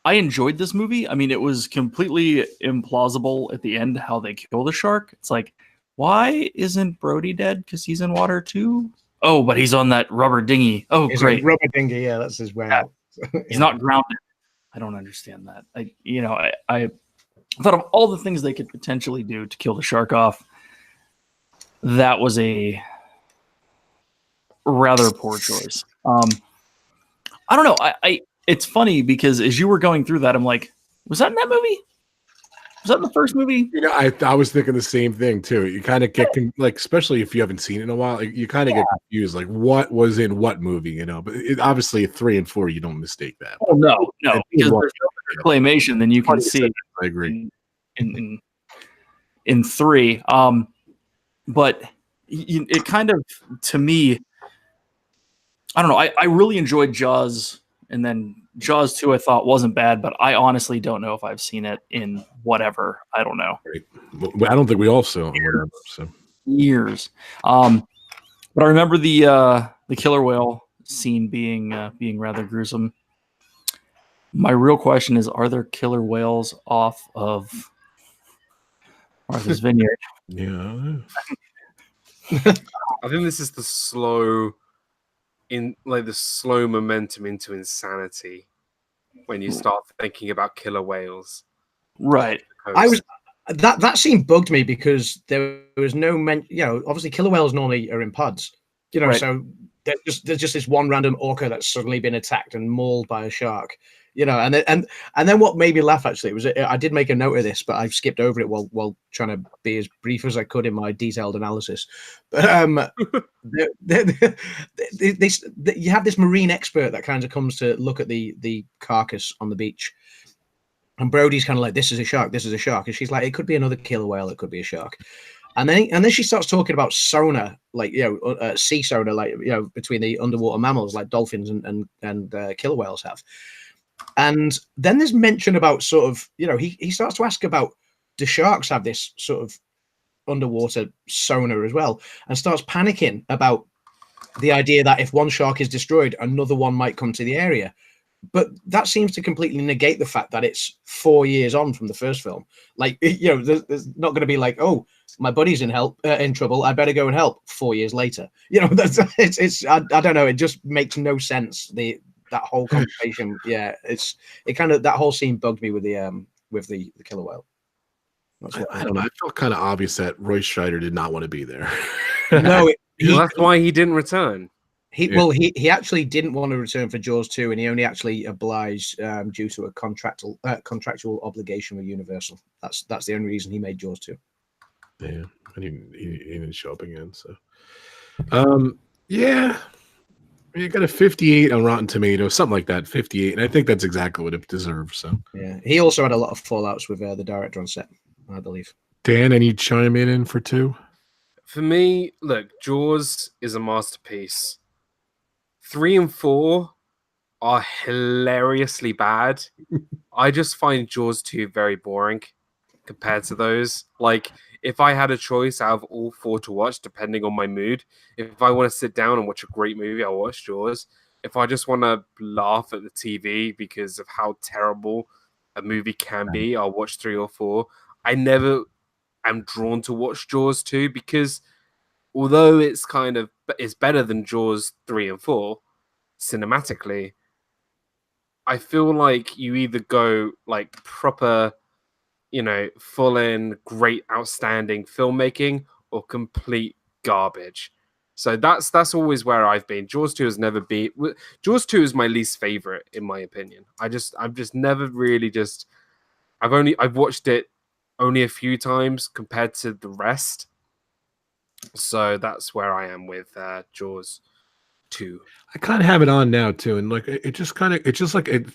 I enjoyed this movie. I mean, it was completely implausible at the end how they kill the shark. It's like, why isn't Brody dead? Because he's in water too. Oh, but he's on that rubber dinghy. Oh, he's great. Rubber dinghy, yeah, that's his way out. He's not grounded. I don't understand that. I thought of all the things they could potentially do to kill the shark off. That was a rather poor choice. I don't know. It's funny because as you were going through that, I'm like, was that in that movie? Was that in the first movie? You know, I was thinking the same thing too. You kind of get like, especially if you haven't seen it in a while, you kind of get confused, like what was in what movie, you know. But obviously, 3 and 4, you don't mistake that. Oh no, because there's no claymation. Then you can see. I agree. In 3, but it kind of, to me, I don't know. I really enjoyed Jaws, and then Jaws 2 I thought wasn't bad, but I honestly don't know if I've seen it in whatever. I don't know. Right. I don't think we all saw it. Whatever, so. Years. But I remember the killer whale scene being rather gruesome. My real question is, are there killer whales off of Martha's Vineyard? Yeah. I think this is the slow momentum into insanity when you start thinking about killer whales. Right. That scene bugged me because there was no obviously killer whales normally are in pods, right. So there's just this one random orca that's suddenly been attacked and mauled by a shark, and then what made me laugh actually was I did make a note of this, but I skipped over it while trying to be as brief as I could in my detailed analysis. But you have this marine expert that kind of comes to look at the carcass on the beach. And Brody's kind of like, this is a shark. And she's like, it could be another killer whale. It could be a shark. And then she starts talking about sonar, like, sea sonar, like, between the underwater mammals like dolphins and killer whales have. And then there's mention about sort of, he starts to ask about, do sharks have this sort of underwater sonar as well? And starts panicking about the idea that if one shark is destroyed, another one might come to the area. But that seems to completely negate the fact that it's 4 years on from the first film. Like, you know, there's not going to be like, oh, my buddy's in trouble, I better go and help 4 years later. You know, I don't know. It just makes no sense. That whole conversation. Yeah, that whole scene bugged me with the killer whale. I don't know. I felt kind of obvious that Roy Scheider did not want to be there. No, that's why he didn't return. He actually didn't want to return for Jaws 2, and he only actually obliged due to a contractual obligation with Universal. That's the only reason he made Jaws 2. Yeah, and he didn't show up again. So, yeah, you got a 58 on Rotten Tomatoes, something like that, 58, and I think that's exactly what it deserves. So, yeah, he also had a lot of fallouts with the director on set, I believe. Dan, any chime in for 2? For me, look, Jaws is a masterpiece. 3 and 4 are hilariously bad. I just find Jaws 2 very boring compared to those. Like, if I had a choice out of all 4 to watch, depending on my mood, if I want to sit down and watch a great movie, I'll watch Jaws. If I just want to laugh at the TV because of how terrible a movie can be, I'll watch 3 or 4. I never am drawn to watch Jaws 2 because although it's better than Jaws 3 and 4 cinematically, I feel like you either go like proper, you know, full in great outstanding filmmaking or complete garbage. So that's always where I've been. Jaws 2 has never been. Jaws 2 is my least favorite in my opinion. I've just never really I've watched it only a few times compared to the rest. So that's where I am with Jaws 2. I kind of have it on now too, and like it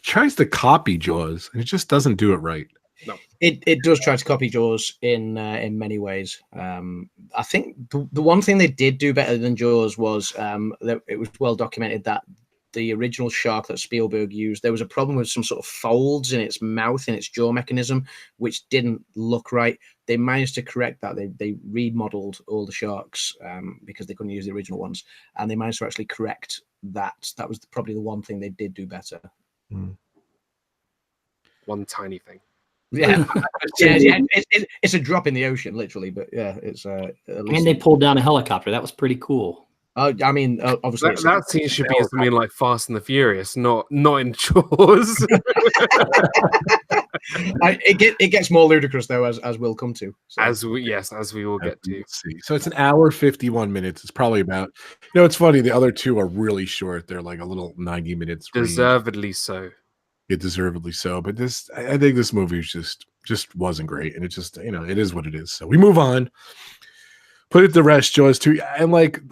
tries to copy Jaws, and it just doesn't do it right. No, it does try to copy Jaws in many ways. I think the one thing they did do better than Jaws was that it was well documented that the original shark that Spielberg used, there was a problem with some sort of folds in its mouth, in its jaw mechanism, which didn't look right. They managed to correct that. They remodeled all the sharks because they couldn't use the original ones, and they managed to actually correct that. That was probably the one thing they did do better. One tiny thing. Yeah, it's a drop in the ocean, literally. But yeah, it's at least. And they pulled down a helicopter. That was pretty cool. I mean, obviously, that scene should be something like Fast and the Furious, not in Jaws. It gets more ludicrous though, as we'll come to. So. As we will get to. See. So it's an hour 51 minutes. It's probably about. You know, it's funny. The other 2 are really short. They're like a little 90 minutes. Deservedly so. Yeah, deservedly so. But I think this movie just wasn't great, and it just, you know, it is what it is. So we move on. Put it to rest, Jaws 2. And like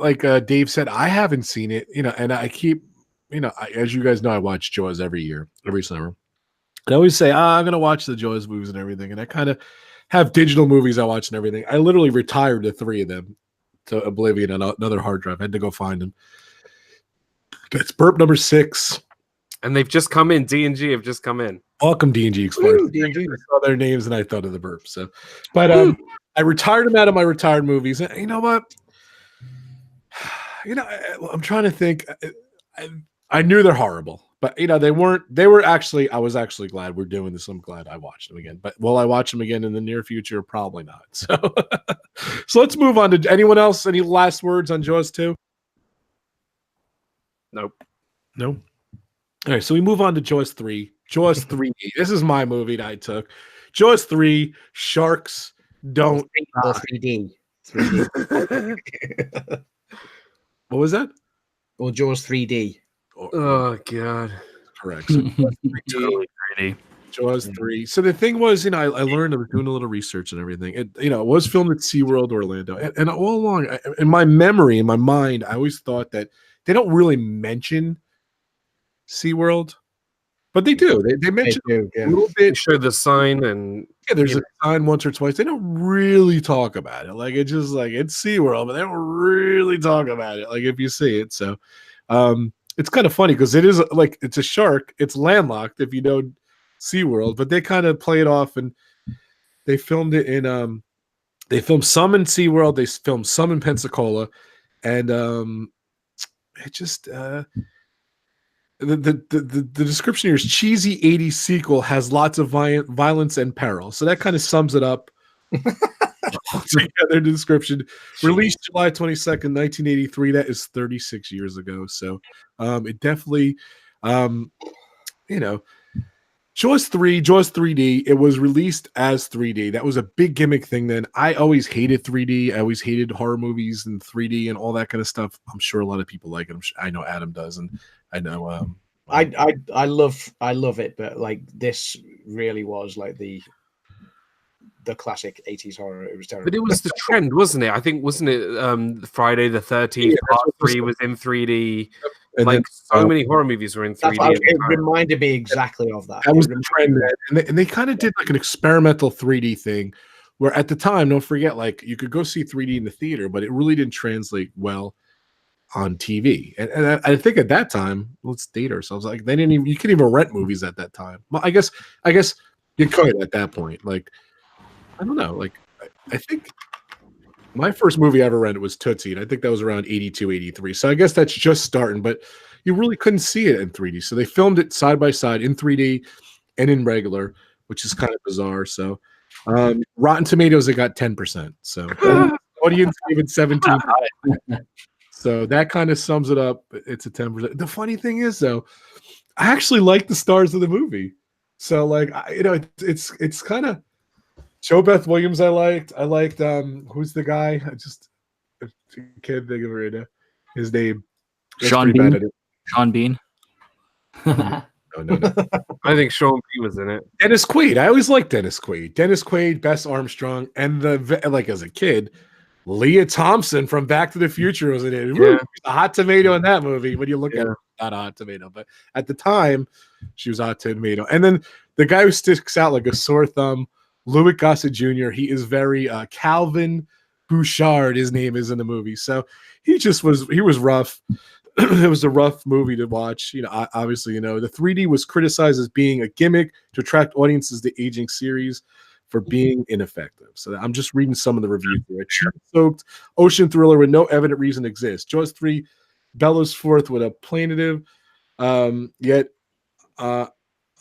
Dave said, I haven't seen it, you know, and I keep, you know, as you guys know, I watch Jaws every year, every summer. I always say, I'm going to watch the Jaws movies and everything. And I kind of have digital movies I watch and everything. I literally retired the 3 of them to oblivion on another hard drive. I had to go find them. That's burp number 6. And they've just come in. D&G have just come in. Welcome, D&G Explorers. D&G. I saw their names and I thought of the burp. So, but I retired them out of my retired movies. And you know what? You know, I'm trying to think. I knew they're horrible, but you know, they weren't. They were actually. I was actually glad we're doing this. I'm glad I watched them again. But will I watch them again in the near future? Probably not. So, so let's move on to anyone else. Any last words on Jaws 2? Nope. No. All right, so we move on to Jaws 3. Jaws 3. This is my movie that I took. Jaws 3. Sharks don't. 3D. What was that? Or Jaws 3D. Oh God. Correct. So Totally 3D. Jaws 3. So the thing was, you know, I learned, I was doing a little research and everything. It, you know, it was filmed at SeaWorld Orlando. And all along, in my memory, in my mind, I always thought that they don't really mention SeaWorld, but they do. They mention a little bit. They show the sign and there's a sign once or twice. They don't really talk about it. Like it's just like it's SeaWorld, but they don't really talk about it. Like if you see it. So it's kind of funny because it is like it's a shark. It's landlocked if you know SeaWorld, but they kind of play it off and they filmed it in they filmed some in SeaWorld, they filmed some in Pensacola, and it just the description here is cheesy 80s sequel has lots of violence and peril. So that kind of sums it up. Together description. Released July 22nd, 1983. That is 36 years ago. So it definitely Jaws 3D, it was released as 3D. That was a big gimmick thing then. I always hated 3D. I always hated horror movies and 3D and all that kind of stuff. I'm sure a lot of people like it. I know Adam does, and I know I love it, but like this really was like the classic 80s horror. It was terrible. But it was the trend, wasn't it? I think, wasn't it Friday the 13th part 3 was in 3D. And like then, so many horror movies were in 3D. It reminded me exactly of that. That was the trend. And they kind of did like an experimental 3D thing where at the time, don't forget, like you could go see 3D in the theater, but it really didn't translate well on TV. And I think at that time, let's date ourselves. Like they didn't even, you couldn't even rent movies at that time. Well, I guess you could at that point. Like, I don't know. Like, I think my first movie I ever rented was Tootsie, and I think that was around 82, 83. So I guess that's just starting, but you really couldn't see it in 3D. So they filmed it side by side in 3D and in regular, which is kind of bizarre. So Rotten Tomatoes, it got 10%. So audience gave it 17. So that kind of sums it up. It's a 10%. The funny thing is, though, I actually like the stars of the movie. So, like, it's kind of Joe Beth Williams. I liked who's the guy? I can't think of it right now. His name. Sean Bean. Sean Bean. No. I think Sean P was in it. Dennis Quaid. I always liked Dennis Quaid. Dennis Quaid, Bess Armstrong, and as a kid, Leah Thompson from Back to the Future was in it. Yeah. A hot tomato in that movie. When you look at her, not a hot tomato, but at the time, she was a hot tomato. And then the guy who sticks out like a sore thumb, Louis Gossett Jr. He is very Calvin Bouchard. His name is in the movie, so he was rough. It was a rough movie to watch. Obviously, the 3D was criticized as being a gimmick to attract audiences to the aging series for being ineffective. So I'm just reading some of the reviews here. Soaked ocean thriller with no evident reason exists. Jaws 3 bellows forth with a plaintive, yet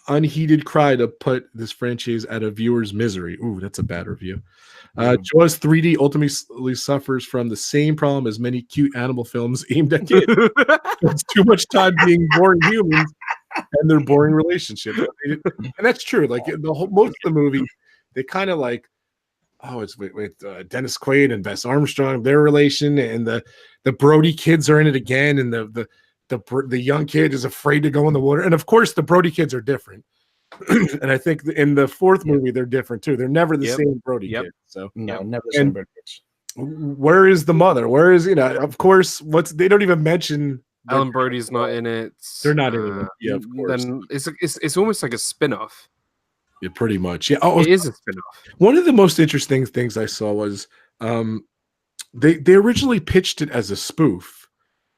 unheeded cry to put this franchise at a viewer's misery. Ooh, that's a bad review. Jaws 3D ultimately suffers from the same problem as many cute animal films aimed at kids. It's too much time being boring humans and their boring relationships. And that's true. Like most of the movie, they kind of like, it's with Dennis Quaid and Bess Armstrong, their relation, and the Brody kids are in it again, and the young kid is afraid to go in the water. And of course, the Brody kids are different. And I think in the fourth movie, they're different too. They're never the same Brody kid. So no, never the same Brody kids. Where is the mother? Where is, of course, they don't even mention Ellen Brody's not in it. They're not in it. Yeah, of course. Then it's almost like a spin-off. Yeah, pretty much. Yeah. Oh, it is a spin-off. One of the most interesting things I saw was they originally pitched it as a spoof.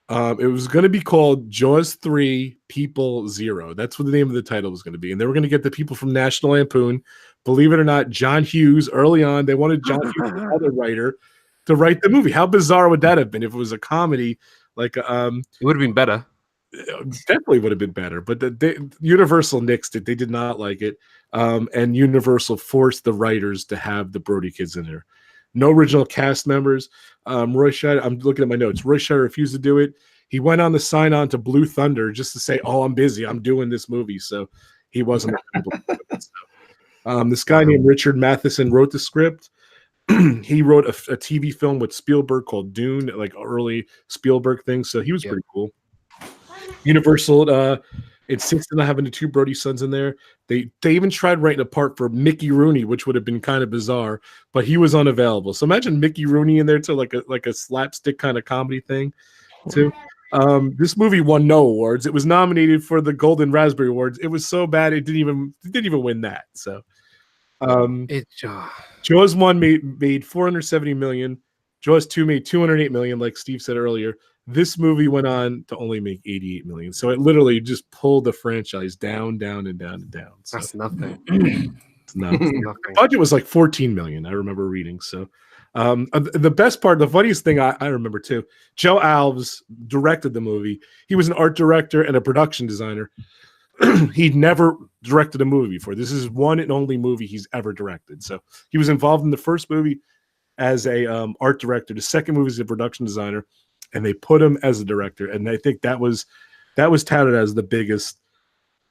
It was going to be called Jaws 3 People Zero. That's what the name of the title was going to be. And they were going to get the people from National Lampoon. Believe it or not, John Hughes, early on, they wanted John Hughes, another writer, to write the movie. How bizarre would that have been if it was a comedy? Like, it would have been better. Definitely would have been better. But Universal nixed it. They did not like it. And Universal forced the writers to have the Brody kids in there. No original cast members. Roy Scheider, I'm looking at my notes. Roy Scheider refused to do it. He went on the sign on to Blue Thunder just to say, I'm busy. I'm doing this movie. So he wasn't able to do it. So, this guy named Richard Matheson wrote the script. He wrote a TV film with Spielberg called Dune, like early Spielberg thing. So he was pretty cool. Universal insisted on having the two Brody sons in there. They even tried writing a part for Mickey Rooney, which would have been kind of bizarre, but he was unavailable. So imagine Mickey Rooney in there too, like a slapstick kind of comedy thing too. This movie won no awards. It was nominated for the Golden Raspberry Awards. It was so bad it didn't even win that. So Jaws 1 made 470 million. Jaws 2 made 208 million, like Steve said earlier. This movie went on to only make 88 million. So it literally just pulled the franchise down, down, and down, and down. So, that's nothing. It's nothing. The budget was like 14 million, I remember reading. So The best part, the funniest thing I remember too, Joe Alves directed the movie. He was an art director and a production designer. He'd never directed a movie before. This is one and only movie he's ever directed. So he was involved in the first movie as a art director, the second movie as a production designer, and they put him as a director. And I think that was touted as the biggest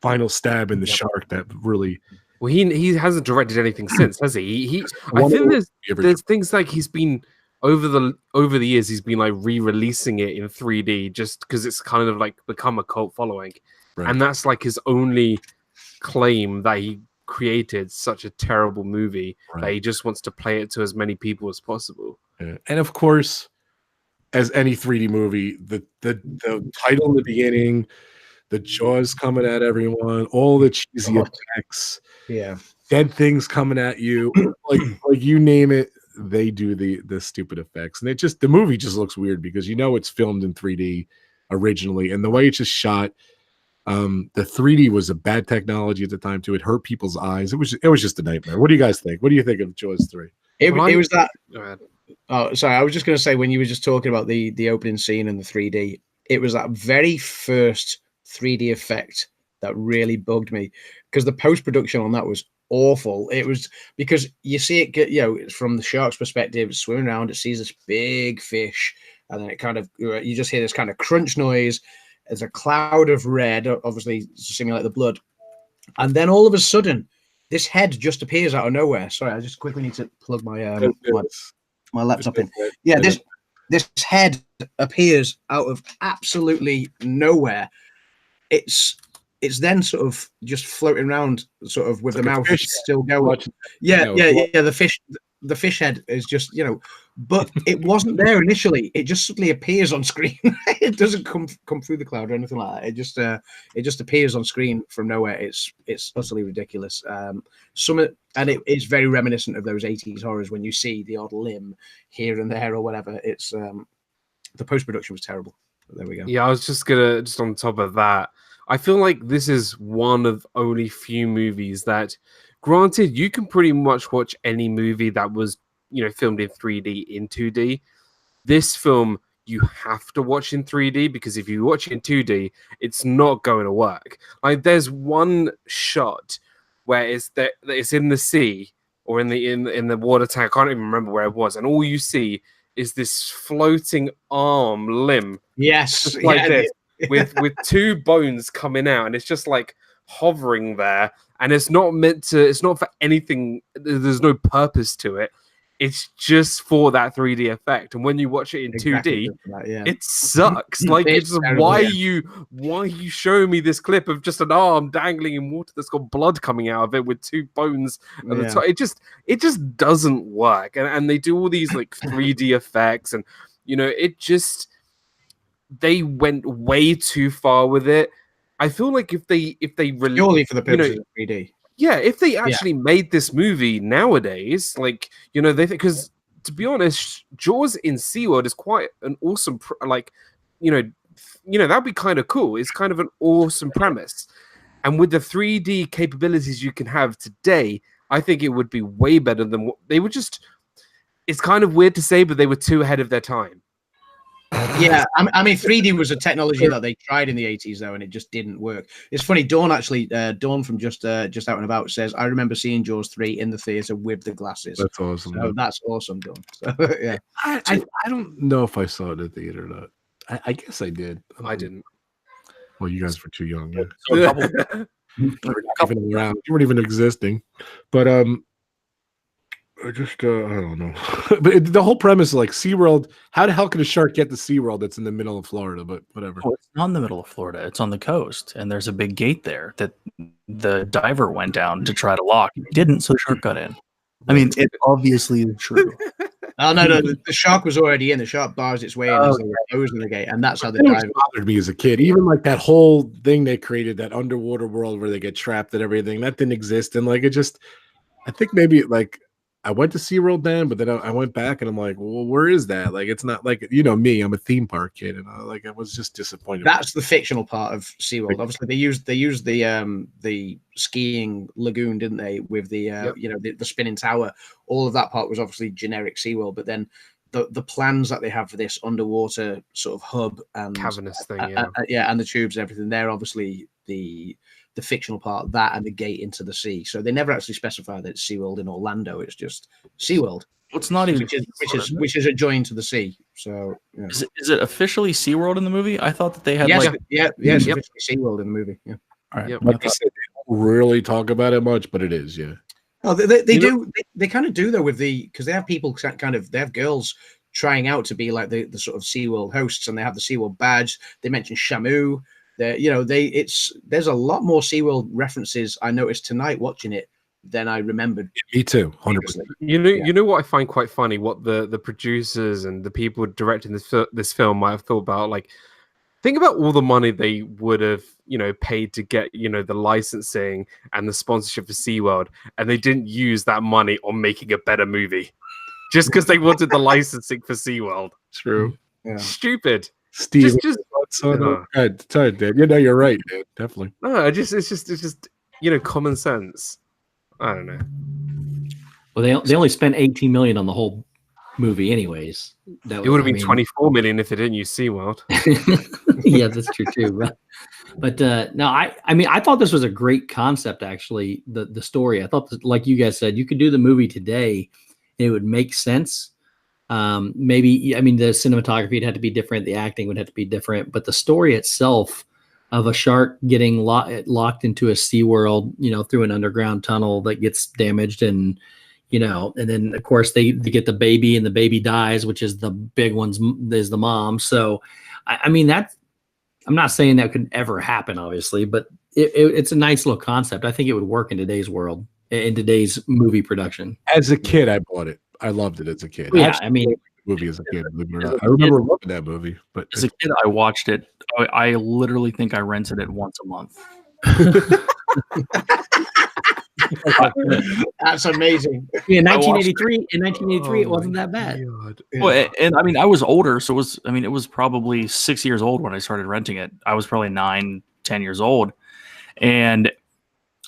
final stab in the shark that really. Well, he hasn't directed anything since, has he? I think there's things like he's been over the years he's been like re-releasing it in 3D just because it's kind of like become a cult following, and that's like his only claim that he created such a terrible movie that he just wants to play it to as many people as possible. Yeah. And of course, as any 3D movie, the title in the beginning, the jaws coming at everyone, all the cheesy effects, dead things coming at you, like you name it, they do the stupid effects, and the movie just looks weird because it's filmed in 3D originally, and the way it's just shot, the 3D was a bad technology at the time too. It hurt people's eyes. It was just a nightmare. What do you guys think? What do you think of Jaws 3? It was that. Oh, sorry. I was just going to say, when you were just talking about the opening scene and the 3D, it was that very first 3D effect that really bugged me, because the post-production on that was awful. It was because you see it get, from the shark's perspective, it's swimming around, it sees this big fish, and then it kind of, you just hear this kind of crunch noise. There's a cloud of red, obviously to simulate the blood. And then all of a sudden, this head just appears out of nowhere. Sorry, I just quickly need to plug my my laptop in. Yeah, this head appears out of absolutely nowhere. It's then sort of just floating around, sort of with the mouth still going. Yeah. The fish head is just, but it wasn't there initially. It just suddenly appears on screen. It doesn't come through the cloud or anything like that. It just appears on screen from nowhere. It's utterly ridiculous. And it is very reminiscent of those 80s horrors when you see the odd limb here and there or whatever. It's the post-production was terrible. But there we go. Yeah, I was just on top of that, I feel like this is one of only few movies that, granted, you can pretty much watch any movie that was, filmed in 3D in 2D. This film, you have to watch in 3D, because if you watch it in 2D, it's not going to work. Like, there's one shot where it's in the sea or in the water tank. I can't even remember where it was, and all you see is this floating arm limb. Yes, like this. with two bones coming out, and it's just like hovering there, and it's not for anything. There's no purpose to it. It's just for that 3D effect. And when you watch it in 2D, it sucks. Like, it's why are you showing me this clip of just an arm dangling in water that's got blood coming out of it with two bones at the top? It just doesn't work. And they do all these like 3D effects, and they went way too far with it. I feel like if they purely for the purpose of 3D. Yeah, if they actually made this movie nowadays, like, because to be honest, Jaws in SeaWorld is quite an awesome, that'd be kind of cool. It's kind of an awesome premise. And with the 3D capabilities you can have today, I think it would be way better than what they were just. It's kind of weird to say, but they were too ahead of their time. Yeah, I mean, 3D was a technology that they tried in the 80s, though, and it just didn't work. It's funny, Dawn from Just Out and About says, I remember seeing Jaws 3 in the theater with the glasses. That's awesome. So that's awesome, Dawn. So, yeah. I don't know if I saw it at the theater or not. I guess I did. I didn't. Well, you guys were too young. Yeah. You weren't even existing. But I don't know. But the whole premise is like SeaWorld. How the hell could a shark get to SeaWorld that's in the middle of Florida? But whatever. Oh, it's not in the middle of Florida. It's on the coast. And there's a big gate there that the diver went down to try to lock. He didn't, so the shark got in. I mean, it obviously is true. Oh, no. The shark was already in. The shark bars its way in as they were closing the gate. And that's how the diver bothered me as a kid. Even like that whole thing they created, that underwater world where they get trapped and everything, that didn't exist. And like, I think maybe like, I went to SeaWorld then, but then I went back and I'm like, well, where is that? Like, it's not like, you know me, I'm a theme park kid, and I was just disappointed. That's the fictional part of SeaWorld. Obviously, they used the skiing lagoon, didn't they? With the you know, the spinning tower. All of that part was obviously generic SeaWorld, but then the plans that they have for this underwater sort of hub and cavernous thing, and the tubes and everything, they're obviously the fictional part, that and the gate into the sea. So they never actually specify that it's SeaWorld in Orlando. It's just SeaWorld. It's not even which is adjoined to the sea. So yeah. Is it officially SeaWorld in the movie? I thought that they had it's officially SeaWorld in the movie. Yeah. All right. Like I said, they don't really talk about it much, but it is, yeah. Oh, they do. They kind of do though, with because they have people they have girls trying out to be like the sort of SeaWorld hosts, and they have the SeaWorld badge. They mention Shamu. There's a lot more SeaWorld references I noticed tonight watching it than I remembered. Me too, 100%. You know what I find quite funny? What the producers and the people directing this film might have thought about. Like, think about all the money they would have, paid to get, the licensing and the sponsorship for SeaWorld, and they didn't use that money on making a better movie just because they wanted the licensing for SeaWorld. True. Yeah. Stupid. Steve, sorry, Dad. You're right, dude. Definitely. No, it's just common sense. I don't know. Well, they only spent 18 million on the whole movie, anyways. It would have been 24 million if they didn't use SeaWorld. Yeah, that's true too. But no, I thought this was a great concept. Actually, the story. I thought that, like you guys said, you could do the movie today, and it would make sense. Maybe the cinematography would have to be different, the acting would have to be different, but the story itself of a shark getting locked into a SeaWorld, through an underground tunnel that gets damaged, and then of course they get the baby, and the baby dies, which is the big one's is the mom. So I'm not saying that could ever happen, obviously, but it's a nice little concept. I think it would work in today's world, in today's movie production. As a kid, I bought it. I loved it as a kid. Yeah, the movie as a kid. I remember loving that movie. But as a kid, I watched it. I literally think I rented it once a month. That's amazing. Yeah, 1983. In 1983, it wasn't that bad. Yeah. Well, and I was older, so it was probably 6 years old when I started renting it. I was probably 9, 10 years old, and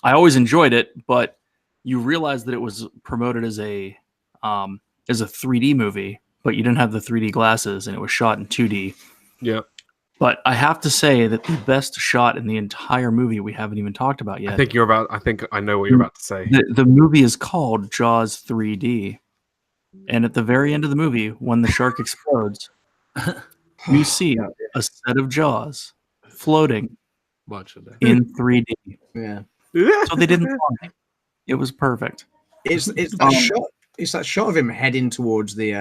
I always enjoyed it. But you realize that it was promoted as a 3D movie, but you didn't have the 3D glasses, and it was shot in 2D. Yeah. But I have to say that the best shot in the entire movie we haven't even talked about yet. I think I know what you're about to say. The movie is called Jaws 3D. And at the very end of the movie, when the shark explodes, you see a set of Jaws floating in 3D. Yeah. So they didn't lie. It was perfect. It's that shot. It's that shot of him heading towards the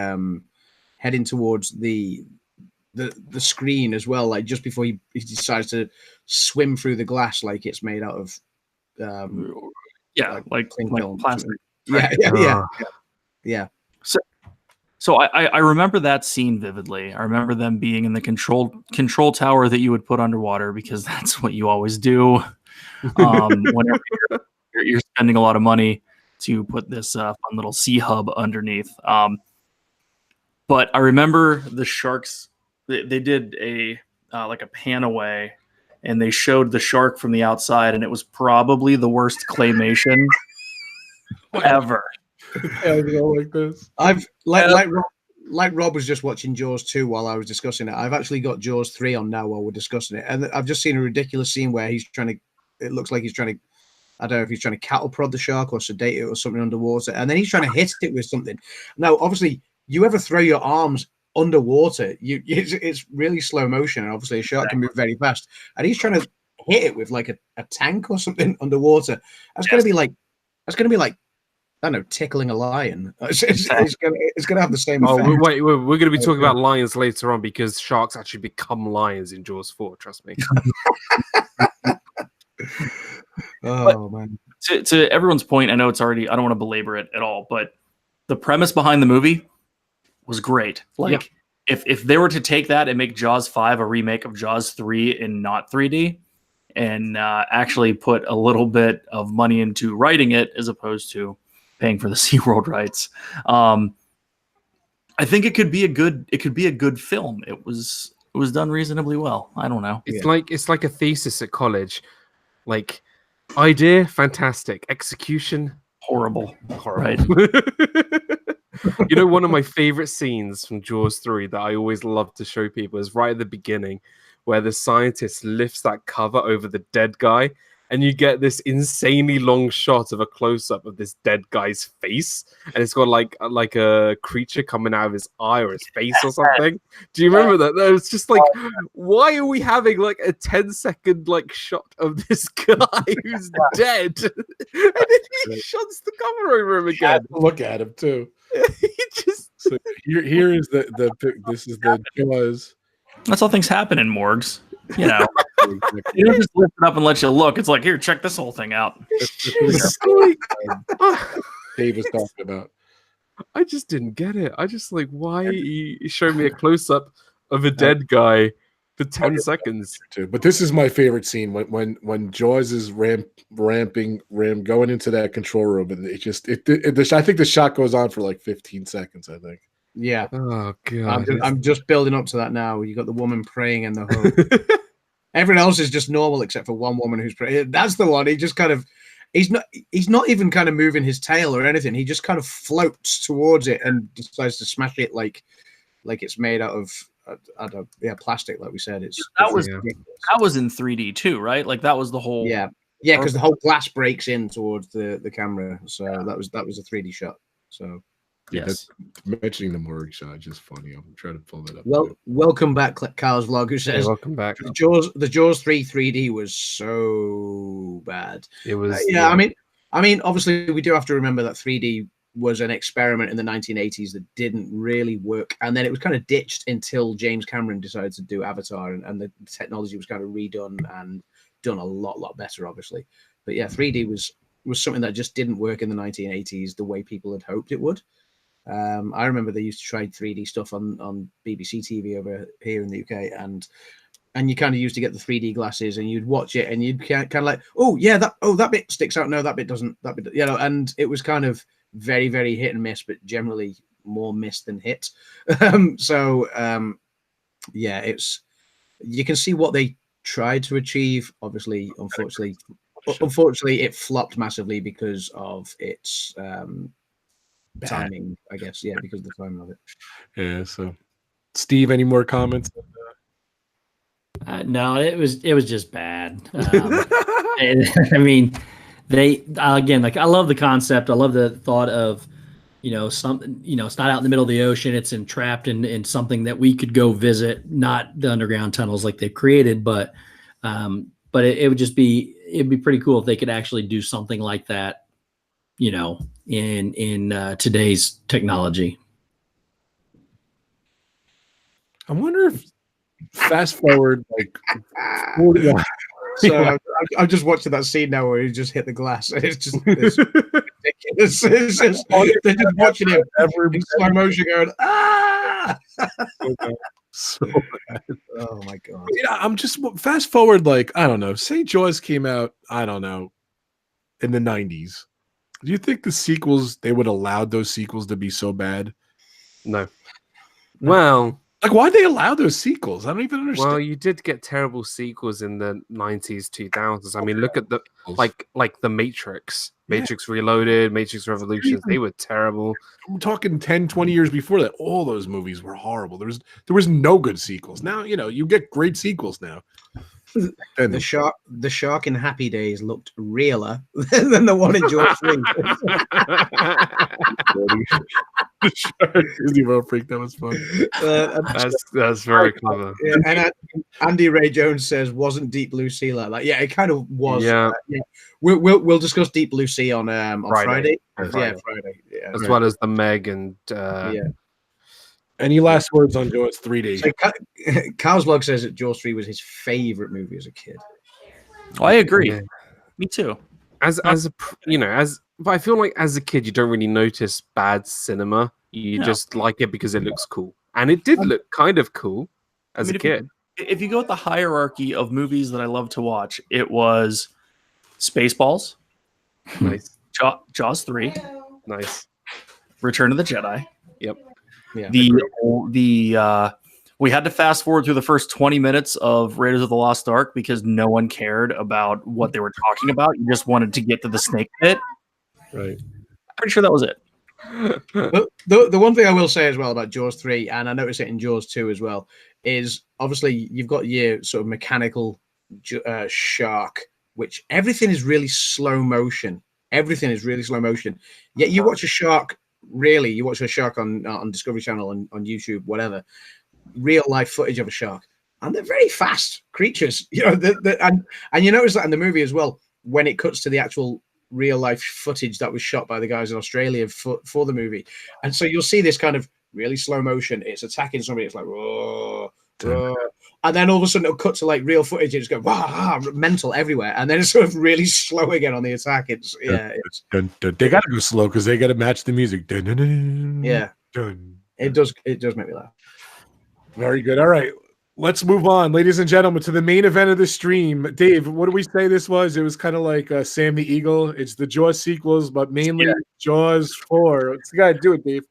screen as well, like just before he decides to swim through the glass, like it's made out of like plastic. Yeah. So I remember that scene vividly. I remember them being in the control tower that you would put underwater, because that's what you always do whenever you're spending a lot of money to put this fun little sea hub underneath. But I remember the sharks. They did a pan away, and they showed the shark from the outside, and it was probably the worst claymation ever. Like this. I've like Rob was just watching Jaws 2 while I was discussing it. I've actually got Jaws 3 on now while we're discussing it, and I've just seen a ridiculous scene where it looks like he's trying to, I don't know if he's trying to cattle prod the shark or sedate it or something underwater, and then he's trying to hit it with something. Now, obviously, you ever throw your arms underwater, it's really slow motion, and obviously a shark can move very fast, and he's trying to hit it with like a tank or something underwater. That's gonna be like I don't know, tickling a lion. It's gonna have the same effect. Wait, we're gonna be talking about lions later on, because sharks actually become lions in Jaws 4. Trust me. Oh man. To everyone's point, I know it's already, I don't want to belabor it at all, but the premise behind the movie was great. Like, if they were to take that and make Jaws 5 a remake of Jaws 3 in not 3D, and actually put a little bit of money into writing it as opposed to paying for the SeaWorld rights. I think it could be a good film. It was done reasonably well. I don't know. It's like a thesis at college. Like, idea, fantastic. Execution, Horrible. Right. You know, one of my favorite scenes from Jaws 3 that I always love to show people is right at the beginning, where the scientist lifts that cover over the dead guy, and you get this insanely long shot of a close-up of this dead guy's face, and it's got like a creature coming out of his eye or his face or something. Do you remember that? That was just like, why are we having like a 10-second like shot of this guy who's dead, and then he shuts the cover over him again? Look at him too. He just So here is the this is the Jaws. That's how things happen in morgues. You know, you don't just lift it up and let you look. It's like, here, check this whole thing out. Dave was talking about. I just didn't get it. I just like, why you show me a close up of a dead guy for 10 seconds? Too. But this is my favorite scene when Jaws is ramping going into that control room, and I think the shot goes on for like 15 seconds. I think. Yeah. Oh god. I'm just building up to that now. You got the woman praying in the home. Everyone else is just normal except for one woman who's praying. That's the one. He just kind of, he's not even kind of moving his tail or anything. He just kind of floats towards it and decides to smash it like it's made out of plastic. Like we said, that was in 3D too, right? Like that was the whole because the whole glass breaks in towards the camera. So that was a 3D shot. So. Yes. Mentioning the morgue shot is just funny. I'm trying to pull that up. Well, welcome back, Carl's Vlog, who says, welcome back. The Jaws 3 3D was so bad. It was. I mean, obviously, we do have to remember that 3D was an experiment in the 1980s that didn't really work, and then it was kind of ditched until James Cameron decided to do Avatar, and the technology was kind of redone and done a lot better, obviously. But yeah, 3D was something that just didn't work in the 1980s the way people had hoped it would. I remember they used to try 3D stuff on BBC TV over here in the UK, and you kind of used to get the 3D glasses, and you'd watch it, and you'd kind of like, that bit sticks out, no, that bit doesn't, that bit, you know, and it was kind of very, very hit and miss, but generally more miss than hit. It's, you can see what they tried to achieve. Obviously, unfortunately, it flopped massively because of its timing, I guess. Yeah, because of the timing of it. Yeah. So, Steve, any more comments? No, it was just bad. I mean, they again, like, I love the concept. I love the thought of, something, it's not out in the middle of the ocean. It's entrapped in something that we could go visit, not the underground tunnels like they've created, but it would just be, it'd be pretty cool if they could actually do something like that, in today's technology. I wonder if fast forward like 40 So I'm just watching that scene now where he just hit the glass. It's ridiculous. It's just, they're just watching him in slow motion going, ah! So bad. Oh my god. I'm just fast forward, like, I don't know, say Jaws came out, I don't know, in the 90s. Do you think the sequels, they would allow those sequels to be so bad? No. Well, like, why'd they allow those sequels? I don't even understand. Well, you did get terrible sequels in the 90s, 2000s. I mean, look at the like the Matrix, Matrix Reloaded, Matrix Revolutions. They were terrible. I'm talking 10, 20 years before that. All those movies were horrible. There was no good sequels. Now, you get great sequels now. The shark in Happy Days looked realer than the one in Jaws 3. Disney World Freak, that was fun. That's very clever. Yeah, and Andy Ray Jones says, "Wasn't Deep Blue Sea like that?" Yeah, it kind of was. Yeah, we'll discuss Deep Blue Sea on Friday. Yeah, Friday. Yeah, as well as the Meg and Any last words on Jaws 3D? So Carl's Vlog says that Jaws 3 was his favorite movie as a kid. Oh, I agree. Yeah. Me too. But I feel like as a kid, you don't really notice bad cinema. You just like it because it looks cool. And it did look kind of cool as a kid. If you go with the hierarchy of movies that I love to watch, it was Spaceballs, nice, Jaws 3, Nice. Return of the Jedi. Yep. Yeah. We had to fast forward through the first 20 minutes of Raiders of the Lost Ark because no one cared about what they were talking about. You just wanted to get to the snake pit. Right. Pretty sure that was it. The one thing I will say as well about Jaws 3, and I noticed it in Jaws 2 as well, is obviously you've got your sort of mechanical shark, which everything is really slow motion. Everything is really slow motion. Yet you watch a shark, you watch a shark on Discovery Channel, on YouTube, whatever, real life footage of a shark, and they're very fast creatures. You know, and you notice that in the movie as well when it cuts to the actual real life footage that was shot by the guys in Australia for the movie. And so you'll see this kind of really slow motion. It's attacking somebody. It's like, whoa, whoa. And then all of a sudden it'll cut to like real footage. And it's going, wow, mental everywhere. And then it's sort of really slow again on the attack. It's, yeah. They got to go slow because they got to match the music. Yeah. It does make me laugh. Very good. All right. Let's move on, ladies and gentlemen, to the main event of the stream. Dave, what do we say this was? It was kind of like Sam the Eagle. It's the Jaws sequels, but mainly Jaws 4. What's the guy do it, Dave?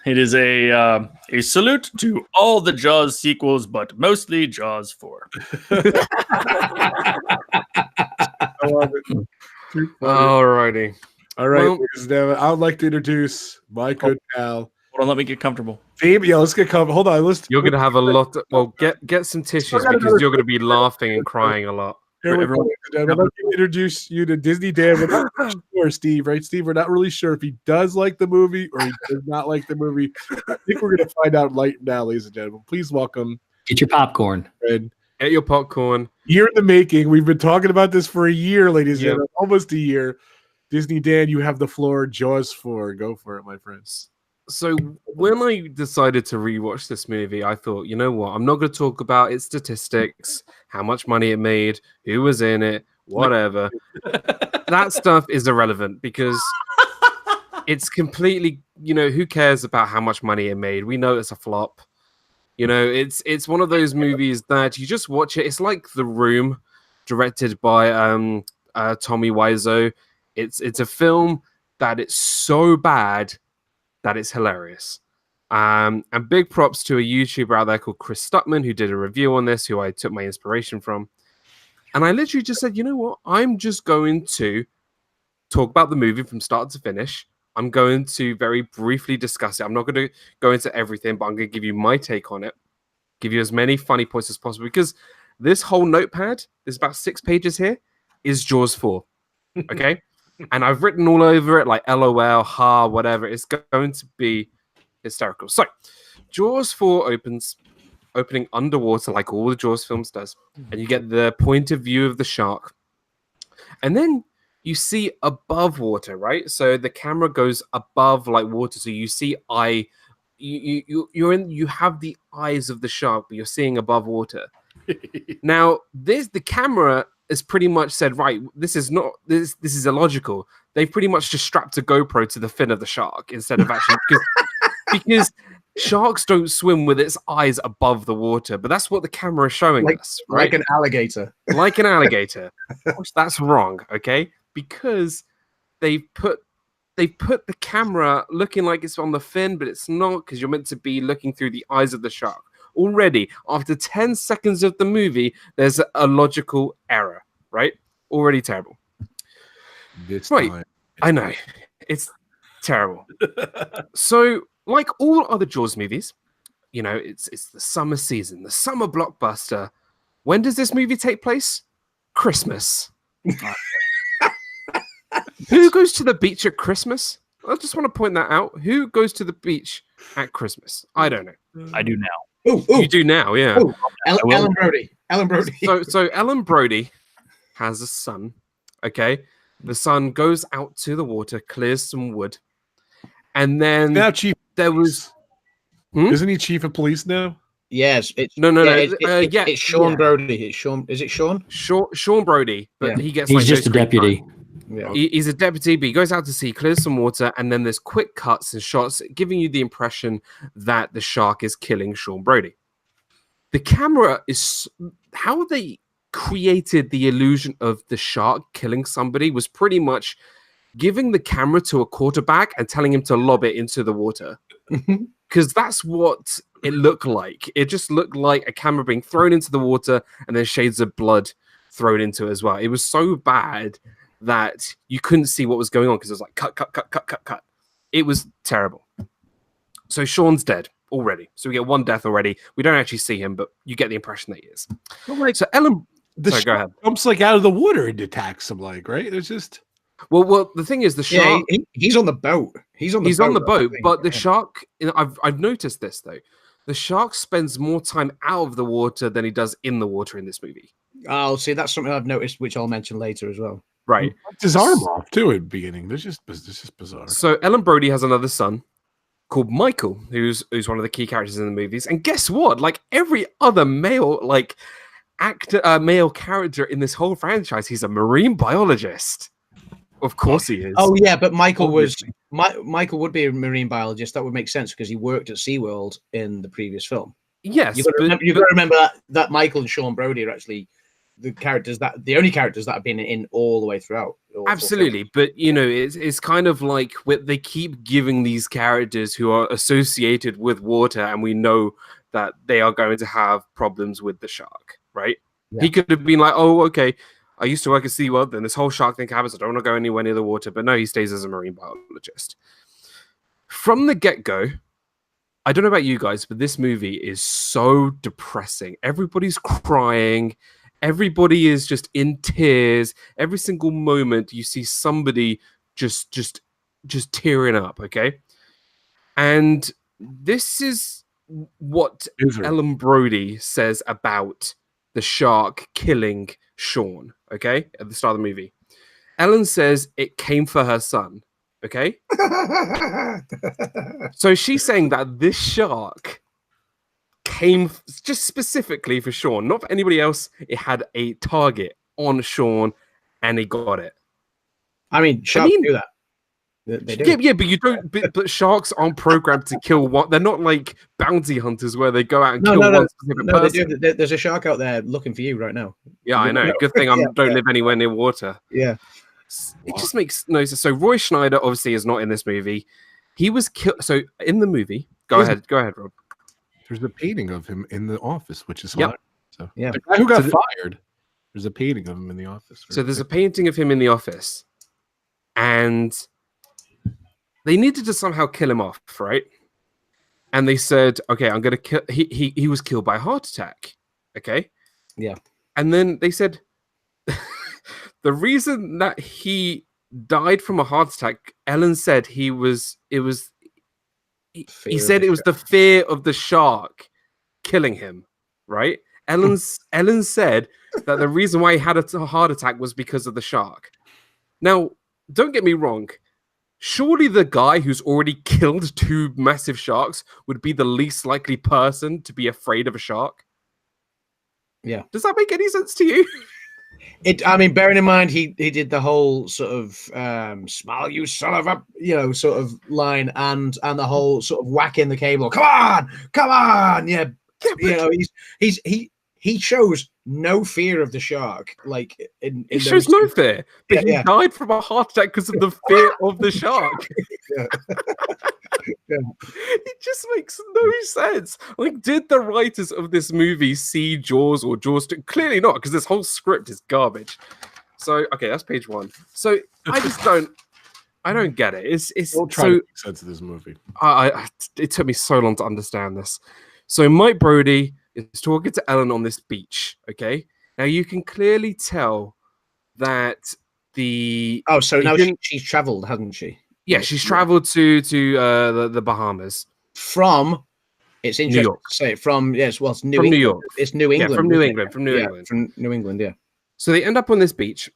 It is a salute to all the Jaws sequels, but mostly Jaws 4. I love it. All righty. All right. Well, I would like to introduce my good pal. Hold on, let me get comfortable. Dave, yeah, let's get comfortable. Hold on. You're going to have a lot. Get some tissues because you're going to be laughing and crying a lot. Here we go. I'd like to introduce you to Disney Dan. We're not sure, Steve, right? Steve, we're not really sure if he does like the movie or he does not like the movie. I think we're going to find out right now, ladies and gentlemen. Please welcome. Get your popcorn. Fred. Get your popcorn. Year in the making. We've been talking about this for a year, ladies and gentlemen. Almost a year. Disney Dan, you have the floor. Jaws 4. Go for it, my friends. So when I decided to rewatch this movie, I thought, you know what? I'm not going to talk about its statistics, how much money it made, who was in it, whatever. That stuff is irrelevant because it's completely, who cares about how much money it made? We know it's a flop. It's one of those movies that you just watch it. It's like The Room, directed by Tommy Wiseau. It's a film that it's so bad that it's hilarious. And big props to a YouTuber out there called Chris Stuckman, who did a review on this, who I took my inspiration from. And I literally just said, you know what? I'm just going to talk about the movie from start to finish. I'm going to very briefly discuss it. I'm not going to go into everything, but I'm going to give you my take on it, give you as many funny points as possible, because this whole notepad, there's about 6 pages here, is Jaws 4. Okay? And I've written all over it, like LOL, ha, whatever. It's going to be hysterical. So, Jaws 4 opening underwater, like all the Jaws films does. And you get the point of view of the shark. And then you see above water, right? So the camera goes above like water. So you see you have the eyes of the shark, but you're seeing above water. Now, the camera is pretty much said, right, this is illogical. They've pretty much just strapped a GoPro to the fin of the shark instead of actually because sharks don't swim with its eyes above the water, but that's what the camera is showing us, right? Like an alligator. Like an alligator. Of course, that's wrong, okay? Because they put the camera looking like it's on the fin, but it's not, because you're meant to be looking through the eyes of the shark. Already, after 10 seconds of the movie, there's a logical error, right? Already terrible. Right. I know. It's terrible. So, like all other Jaws movies, it's the summer season, the summer blockbuster. When does this movie take place? Christmas. Who goes to the beach at Christmas? I just want to point that out. Who goes to the beach at Christmas? I don't know. I do now. Ooh. You do now, yeah. Ellen Brody. So Ellen Brody has a son. Okay, the son goes out to the water, clears some wood, and then now chief. There was. Isn't he chief of police now? Yes. No. It's Sean Brody. It's Sean. Is it Sean? Sean Brody, but he gets. He's just a deputy. Yeah. He's a deputy, but he goes out to sea, clears some water, and then there's quick cuts and shots giving you the impression that the shark is killing Sean Brody. The camera is... How they created the illusion of the shark killing somebody was pretty much giving the camera to a quarterback and telling him to lob it into the water. Because that's what it looked like. It just looked like a camera being thrown into the water and then shades of blood thrown into it as well. It was so bad that you couldn't see what was going on because it was like cut, cut, cut, cut, cut, cut. It was terrible. So Sean's dead already. So we get one death already. We don't actually see him, but you get the impression that he is. So Ellen, sorry, go ahead. Jumps like out of the water and attacks him, like, right? It's just well. The thing is, the shark. He's on the boat. He's on the boat. But the shark. I've noticed this though. The shark spends more time out of the water than he does in the water in this movie. Oh, see, that's something I've noticed, which I'll mention later as well. Right, it's his arm off too at the beginning. This is just bizarre. So Ellen Brody has another son called Michael, who's one of the key characters in the movies. And guess what? Like every other male male character in this whole franchise, he's a marine biologist. Of course he is. Oh yeah, but Michael would be a marine biologist. That would make sense because he worked at SeaWorld in the previous film. Yes, you've got to remember that Michael and Sean Brody are actually the only characters that have been in all the way throughout. Absolutely, but you know, it's kind of like they keep giving these characters who are associated with water, and we know that they are going to have problems with the shark, right? Yeah. He could have been like, "Oh, okay, I used to work at SeaWorld, then this whole shark thing happens. I don't want to go anywhere near the water." But no, he stays as a marine biologist. From the get-go, I don't know about you guys, but this movie is so depressing. Everybody's crying. Everybody is just in tears. Every single moment you see somebody just tearing up, okay? And this is what Ellen Brody says about the shark killing Sean, okay? At the start of the movie. Ellen says it came for her son, okay? So she's saying that this shark came just specifically for Sean, not for anybody else. It had a target on Sean, and he got it. I mean, sharks do that. They do. Yeah, but you don't. But sharks aren't programmed to kill one. They're not like bounty hunters where they go out and kill one specific person. They do. There's a shark out there looking for you right now. Yeah, I know. Good thing I don't live anywhere near water. Yeah, it just makes no sense. So Roy Schneider obviously is not in this movie. He was killed. So in the movie, go ahead, Rob. There's a painting of him in the office, which is hilarious. So yeah, the guy who got fired. There's a painting of him in the office. So there's a painting of him in the office, and they needed to somehow kill him off, right? And they said, "Okay, I'm gonna kill." He was killed by a heart attack. Okay. Yeah. And then they said, the reason that he died from a heart attack, Ellen said he said it was the fear of the shark killing him, right? Ellen said that the reason why he had a heart attack was because of the shark. Now, don't get me wrong. Surely the guy who's already killed 2 massive sharks would be the least likely person to be afraid of a shark. Yeah. Does that make any sense to you? I mean, bearing in mind he did the whole sort of "smile, you son of a," sort of line, and the whole sort of whacking the cable. Come on, yeah. He shows no fear of the shark. Like he shows no fear, but he died from a heart attack because of the fear of the shark. It just makes no sense. Like, did the writers of this movie see Jaws or Jaws 2? Clearly not, because this whole script is garbage. So, okay, that's page 1. So I just don't get it. It's we'll try to make sense of this movie. It took me so long to understand this. So Mike Brody is talking to Ellen on this beach. Okay, now you can clearly tell that now she's traveled, hasn't she? Yeah, she's traveled to the Bahamas. It's interesting to say it's New England. New York. It's New England. Yeah, from New England. From New England, yeah. So they end up on this beach,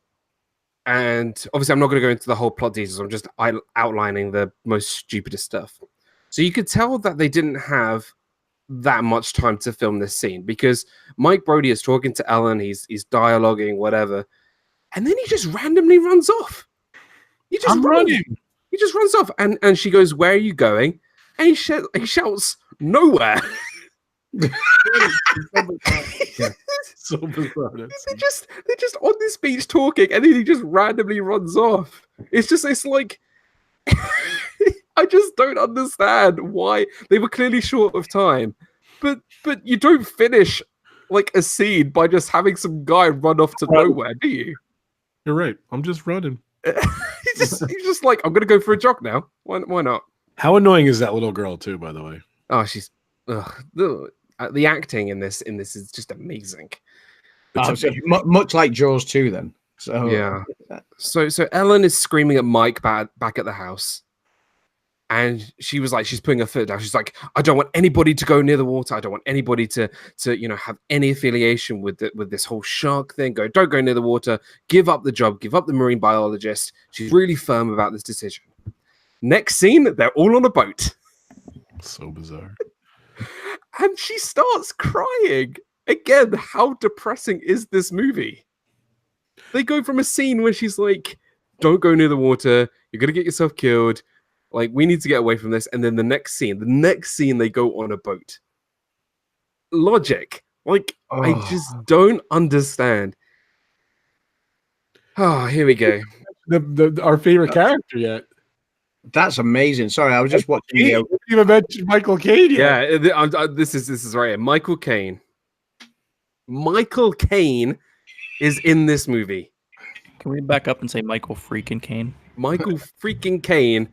and obviously I'm not going to go into the whole plot details. I'm just outlining the most stupidest stuff. So you could tell that they didn't have that much time to film this scene because Mike Brody is talking to Ellen. He's dialoguing, whatever, and then he just randomly runs off. He just runs off, and she goes, "Where are you going?" And he shouts, "Nowhere." So bizarre. They're just on this beach talking, and then he just randomly runs off. It's like I just don't understand why they were clearly short of time, but you don't finish like a scene by just having some guy run off to nowhere, do you? You're right. I'm just running. he's just like, I'm gonna go for a jog now. Why not? How annoying is that little girl too? By the way. Oh, she's the acting in this is just amazing. Much like Jaws 2, then. So yeah. So Ellen is screaming at Mike back at the house, and she was like, she's putting her foot down. She's like, I don't want anybody to go near the water. I don't want anybody to have any affiliation with this whole shark thing. Don't go near the water. Give up the job. Give up the marine biologist. She's really firm about this decision. Next scene, they're all on a boat. So bizarre. And she starts crying. Again, how depressing is this movie? They go from a scene where she's like, don't go near the water. You're going to get yourself killed. Like, we need to get away from this. And then the next scene, they go on a boat. Logic. Like, I just don't understand. Oh, here we go. Our favorite character yet. That's amazing. Sorry, I was just watching. You even mentioned Michael Caine yet. Yeah, this is right. Michael Caine. Michael Caine is in this movie. Can we back up and say Michael freaking Caine? Michael freaking Caine.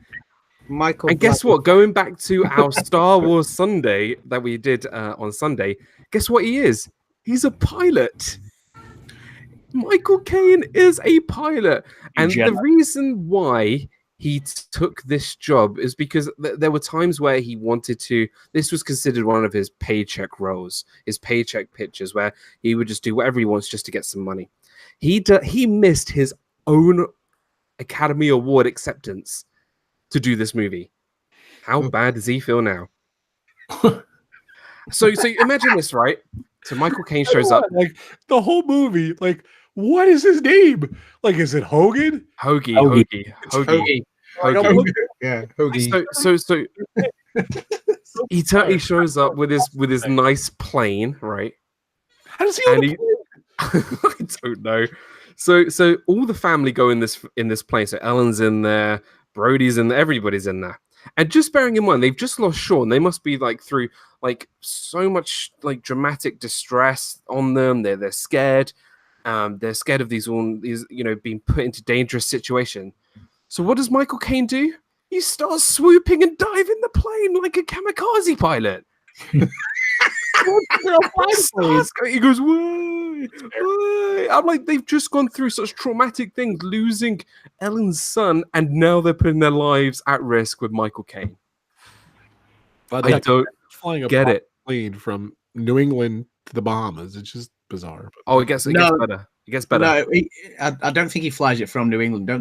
Michael. And guess what? Going back to our Star Wars Sunday that we did on Sunday, guess what he is? He's a pilot. Michael Caine is a pilot. And the reason why he took this job is because there were times where he wanted to. This was considered one of his paycheck roles, his paycheck pitches, where he would just do whatever he wants just to get some money. He missed his own Academy Award acceptance to do this movie. How bad does he feel now? So imagine this, right? So Michael Caine shows up. Like the whole movie, like, what is his name? Like, is it Hogan? Hoagie. Yeah, Hoagie. So he shows up with his nice plane, right? How does he own a plane? I don't know. So all the family go in this plane. So Ellen's in there, Brody's in there, everybody's in there. And just bearing in mind, they've just lost Sean. They must be like through like so much like dramatic distress on them. They're scared. They're scared of these being put into dangerous situation. So what does Michael Caine do? He starts swooping and diving the plane like a kamikaze pilot. He goes, whoa, whoa. I'm like, they've just gone through such traumatic things, losing Ellen's son, and now they're putting their lives at risk with Michael Caine. I don't get it. Plane from New England to the Bahamas. It's just bizarre. Oh, it gets better. It gets better. No, I don't think he flies it from New England. No.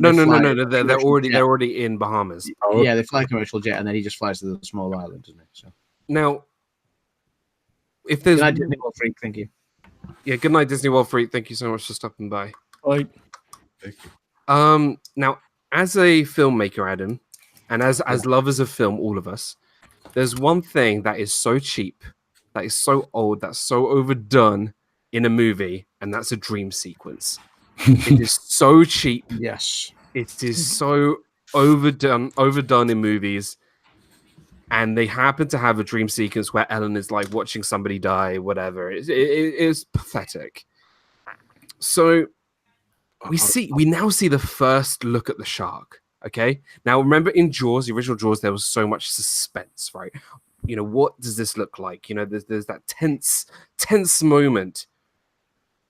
They're already in Bahamas. Oh. Yeah, they fly a commercial jet, and then he just flies to the small island, doesn't he? So now, if there's good night, Disney World Freak, thank you. Yeah, good night, Disney World Freak. Thank you so much for stopping by. Bye. Thank you. Now, as a filmmaker, Adam, and as lovers of film, all of us, there's one thing that is so cheap, that is so old, that's so overdone in a movie, and that's a dream sequence. It is so cheap. Yes. It is so overdone in movies. And they happen to have a dream sequence where Ellen is like watching somebody die, whatever. It is pathetic. So we now see the first look at the shark. Okay. Now remember in Jaws, the original Jaws, there was so much suspense, right? You know, what does this look like? You know, there's that tense moment.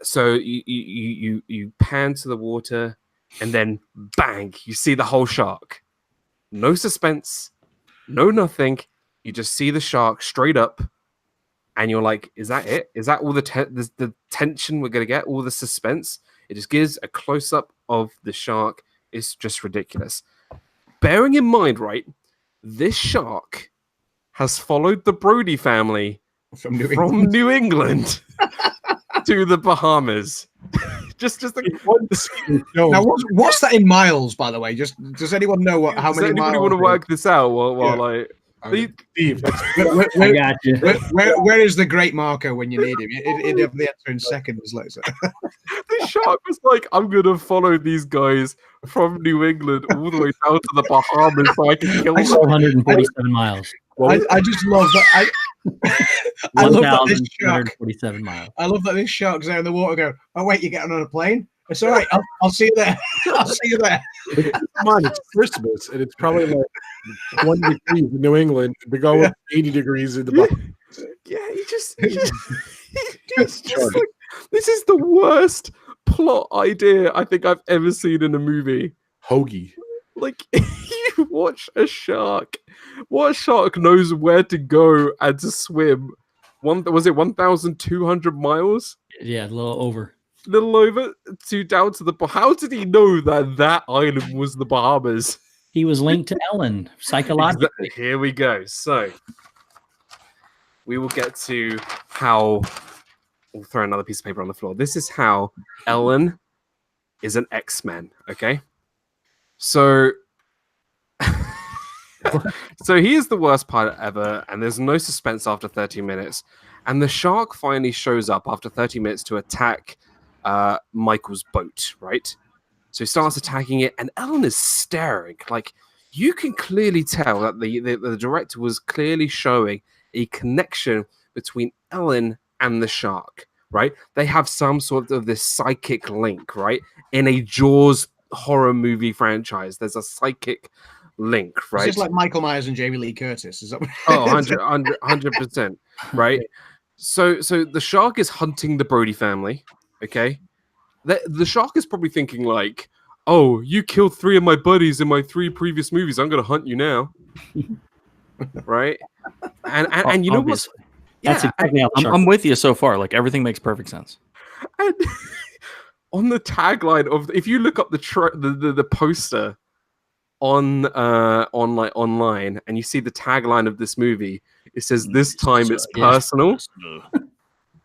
So you pan to the water, and then bang, you see the whole shark. No suspense. No, nothing. You just see the shark straight up, and you're like, "Is that it? Is that all the tension we're gonna get? All the suspense?" It just gives a close up of the shark. It's just ridiculous. Bearing in mind, right, this shark has followed the Brody family from New England to the Bahamas. just now, what's that in miles, by the way? Does anyone know how many miles? Does anybody want to work this out? Steve, I got you. Where is the great Marco when you need him? He'd have the answer in seconds. Like so. The shark was like, I'm gonna follow these guys from New England all the way down to the Bahamas so I can kill them. 147 miles. I just love that. I love that this shark. 147 miles. I love that this shark's out in the water. Go, oh wait, you're getting on a plane? It's all right. I'll see you there. I'll see you there. Come on, it's Christmas, and it's probably like 1 degree in New England. We go up 80 degrees in the Bahamas. Yeah, he just like, this is the worst plot idea I think I've ever seen in a movie. Hoagie. Like, you watch a shark. What shark knows where to go and to swim? Was it 1,200 miles? Yeah, a little over. Little over to down to the. How did he know that island was the Bahamas? He was linked to Ellen psychologically. Here we go. So we will get to how. We'll throw another piece of paper on the floor. This is how Ellen is an X-Men. Okay, so. So here's the worst pilot ever, and there's no suspense after 30 minutes. And the shark finally shows up after 30 minutes to attack Michael's boat, right? So he starts attacking it, and Ellen is staring. Like, you can clearly tell that the director was clearly showing a connection between Ellen and the shark, right? They have some sort of this psychic link, right? In a Jaws horror movie franchise, there's a psychic link, right? It's just like Michael Myers and Jamie Lee Curtis. Is that what 100%, right? So the shark is hunting the Brody family, okay? The shark is probably thinking like, oh, you killed 3 of my buddies in my 3 previous movies. I'm going to hunt you now. Right? And you know what? That's exactly how I'm with you so far. Like, everything makes perfect sense. And on the tagline of, if you look up the poster online, and you see the tagline of this movie, it says, "This time it's personal."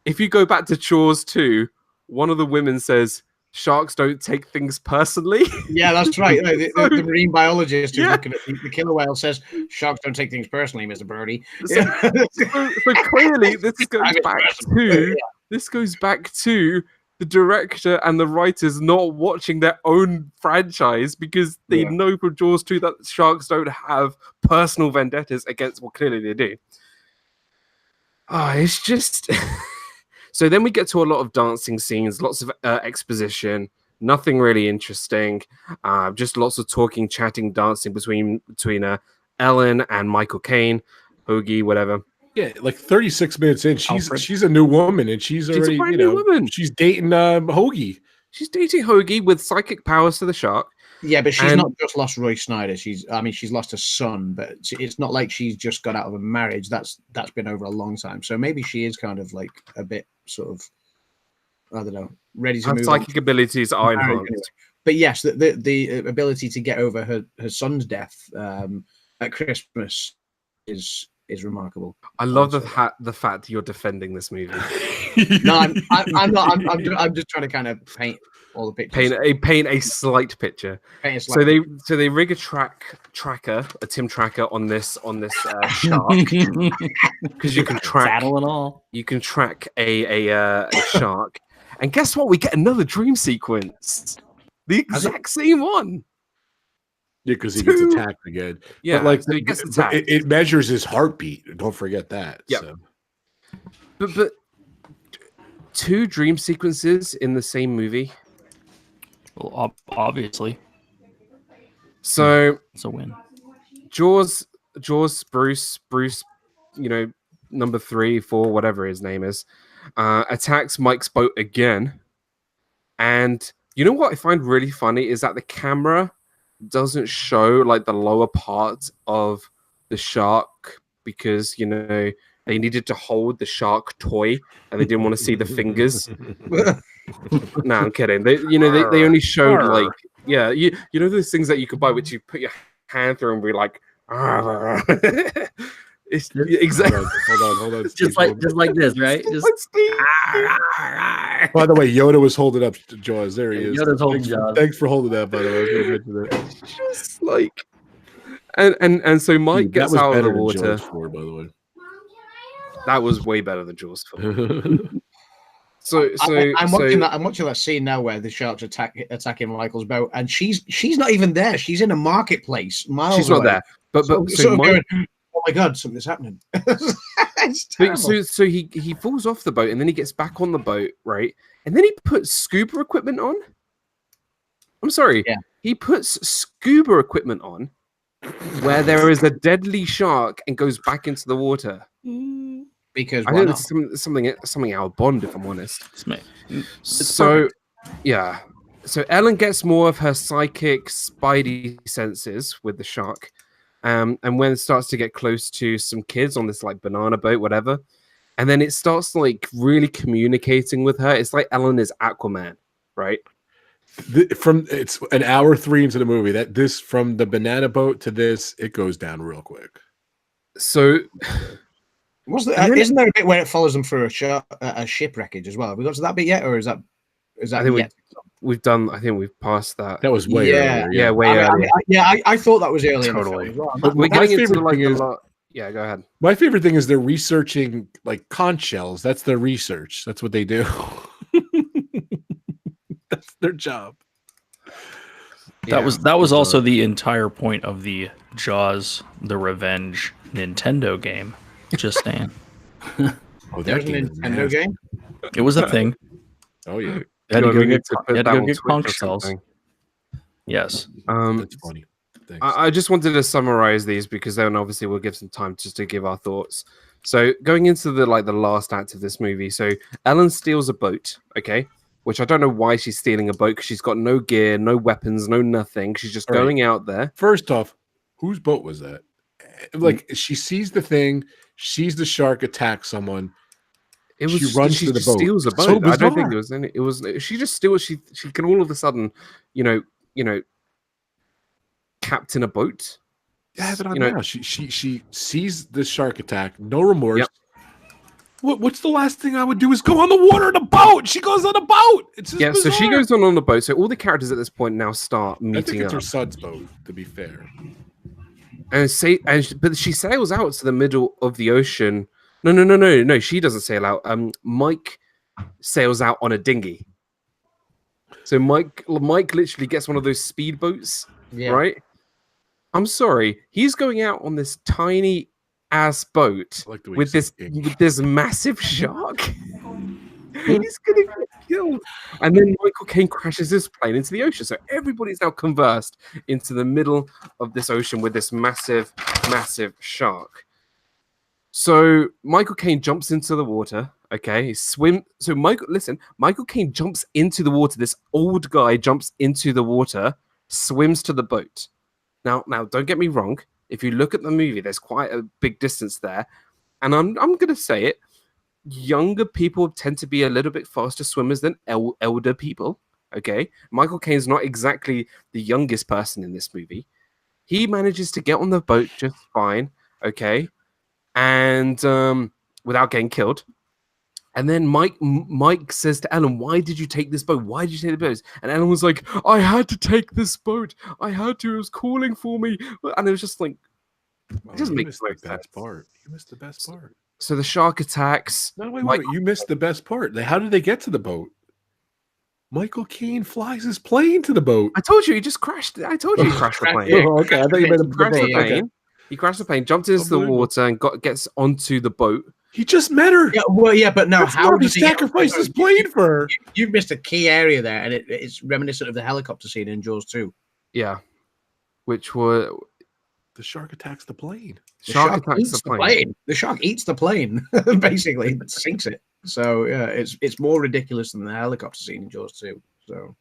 If you go back to Jaws 2, one of the women says, "Sharks don't take things personally." Yeah, that's right. The marine biologist who's looking at the killer whale says, "Sharks don't take things personally, Mr. Brody." So clearly, this goes back to the director and the writers not watching their own franchise, because they know from Jaws 2 that sharks don't have personal vendettas against what clearly they do. It's just... So then we get to a lot of dancing scenes, lots of exposition, nothing really interesting, just lots of talking, chatting, dancing between Ellen and Michael Caine, Hoagie, whatever. Yeah, like 36 minutes in, she's a new woman, and she's already, a brand new woman. She's dating Hoagie. She's dating Hoagie with psychic powers to the shark. Yeah, but she's not just lost Roy Snyder. She's lost a son, but it's not like she's just got out of a marriage. That's been over a long time. So maybe she is kind of like a bit sort of, I don't know, ready to move. Psychic abilities are enhanced. Anyway. But yes, the ability to get over her son's death at Christmas is remarkable. I love the fact that you're defending this movie. No, I'm not. I'm just trying to kind of paint all the pictures. Paint a slight picture. So they rig a Tim tracker on this shark, because you can track saddle and all. You can track a shark, and guess what? We get another dream sequence, the exact same one. Yeah, because he gets attacked again. Yeah, but like so he gets attacked. It measures his heartbeat. Don't forget that. Yeah. So. But 2 dream sequences in the same movie. Well, obviously. So it's a win. Jaws, Bruce, number 3, 4, whatever his name is, attacks Mike's boat again. And you know what I find really funny is that the camera doesn't show like the lower part of the shark, because they needed to hold the shark toy and they didn't want to see the fingers. No, I'm kidding. They only showed like, you know those things that you could buy which you put your hand through and be like, it's exactly. Hold on. Just like this, right? By the way, Yoda was holding up Jaws. There he is. Yoda's holding Jaws. Thanks for holding that. By the way, it's just like, And so Mike Dude, gets that was out of better the than water. Jaws 4, by the way. That was way better than Jaws 4. I'm I'm watching that scene now where the sharks attacking Michael's boat, and she's not even there. She's in a marketplace miles She's not away. there. But So Mike, going, oh my god, something's happening. It's so he falls off the boat and then he gets back on the boat, right? And then he puts scuba equipment on. I'm sorry. Yeah. He puts scuba equipment on where there is a deadly shark and goes back into the water. because I think it's something out of Bond, if I'm honest. So, yeah. So Ellen gets more of her psychic spidey senses with the shark. And when it starts to get close to some kids on this like banana boat, whatever, and then it starts like really communicating with her. It's like Ellen is Aquaman, right? It's an hour 3 into the movie. From the banana boat to this, it goes down real quick. So, isn't there a bit where it follows them through a shipwreckage as well? Have we got to that bit yet, or is that I think we've done. I think we've passed that. That was way earlier. Yeah, way earlier. I thought that was earlier. Totally. In the film as well. But We're my getting into favorite like thing is, yeah, go ahead. my favorite thing is they're researching like conch shells. That's their research. That's what they do. That's their job. That was also the entire point of the Jaws: The Revenge Nintendo game. Just saying. There's a Nintendo game. It was a thing. Oh yeah. You had to put that go on get Twitch conch or shells. something. Yes. That's funny. Thanks. I just wanted to summarize these because then obviously we'll give some time just to give our thoughts. So going into the last act of this movie, so Ellen steals a boat, okay, which I don't know why she's stealing a boat because she's got no gear, no weapons, no nothing. She's just going out there. First off, whose boat was that? Like she sees the thing, sees the shark attack someone. She runs to the boat. Steals a boat. So I don't think bizarre. there was any. It was. She just steals. She can all of a sudden, you know, captain a boat. Yeah, I have it on now. She sees the shark attack. No remorse. Yep. What's the last thing I would do is go on the water in a boat. She goes on a boat. It's just bizarre. So she goes on the boat. So all the characters at this point now start meeting I think it's up. her son's boat, to be fair. But she sails out to the middle of the ocean. No. She doesn't sail out. Mike sails out on a dinghy. So Mike literally gets one of those speedboats, right? I'm sorry, he's going out on this tiny ass boat with this massive shark. He's gonna get killed. And then Michael Caine crashes his plane into the ocean. So everybody's now conversed into the middle of this ocean with this massive shark. So Michael Caine jumps into the water. Okay, Michael Caine jumps into the water. This old guy jumps into the water, swims to the boat. Now, don't get me wrong. If you look at the movie, there's quite a big distance there, and I'm gonna say it. Younger people tend to be a little bit faster swimmers than elder people. Okay, Michael Caine's not exactly the youngest person in this movie. He manages to get on the boat just fine. Okay. And without getting killed. And then Mike says to Ellen, "Why did you take this boat? Why did you take the boat?" And Ellen was like, "I had to take this boat. I had to. It was calling for me." And it was just like, it doesn't make sense. Part. You missed the best part. So the shark attacks. No, wait. You missed the best part. How did they get to the boat? Michael Caine flies his plane to the boat. I told you he just crashed. I told you he crashed the plane. Oh, okay, I thought you meant crashed the plane. Okay. He crashed the plane, jumped into the water, and gets onto the boat. He just met her. Yeah, but now how does he sacrifice his plane for her? You've missed a key area there, and it's reminiscent of the helicopter scene in Jaws 2. Yeah, which were the shark attacks the plane. The shark eats the plane. The shark eats the plane, basically, sinks it. So yeah, it's more ridiculous than the helicopter scene in Jaws 2. So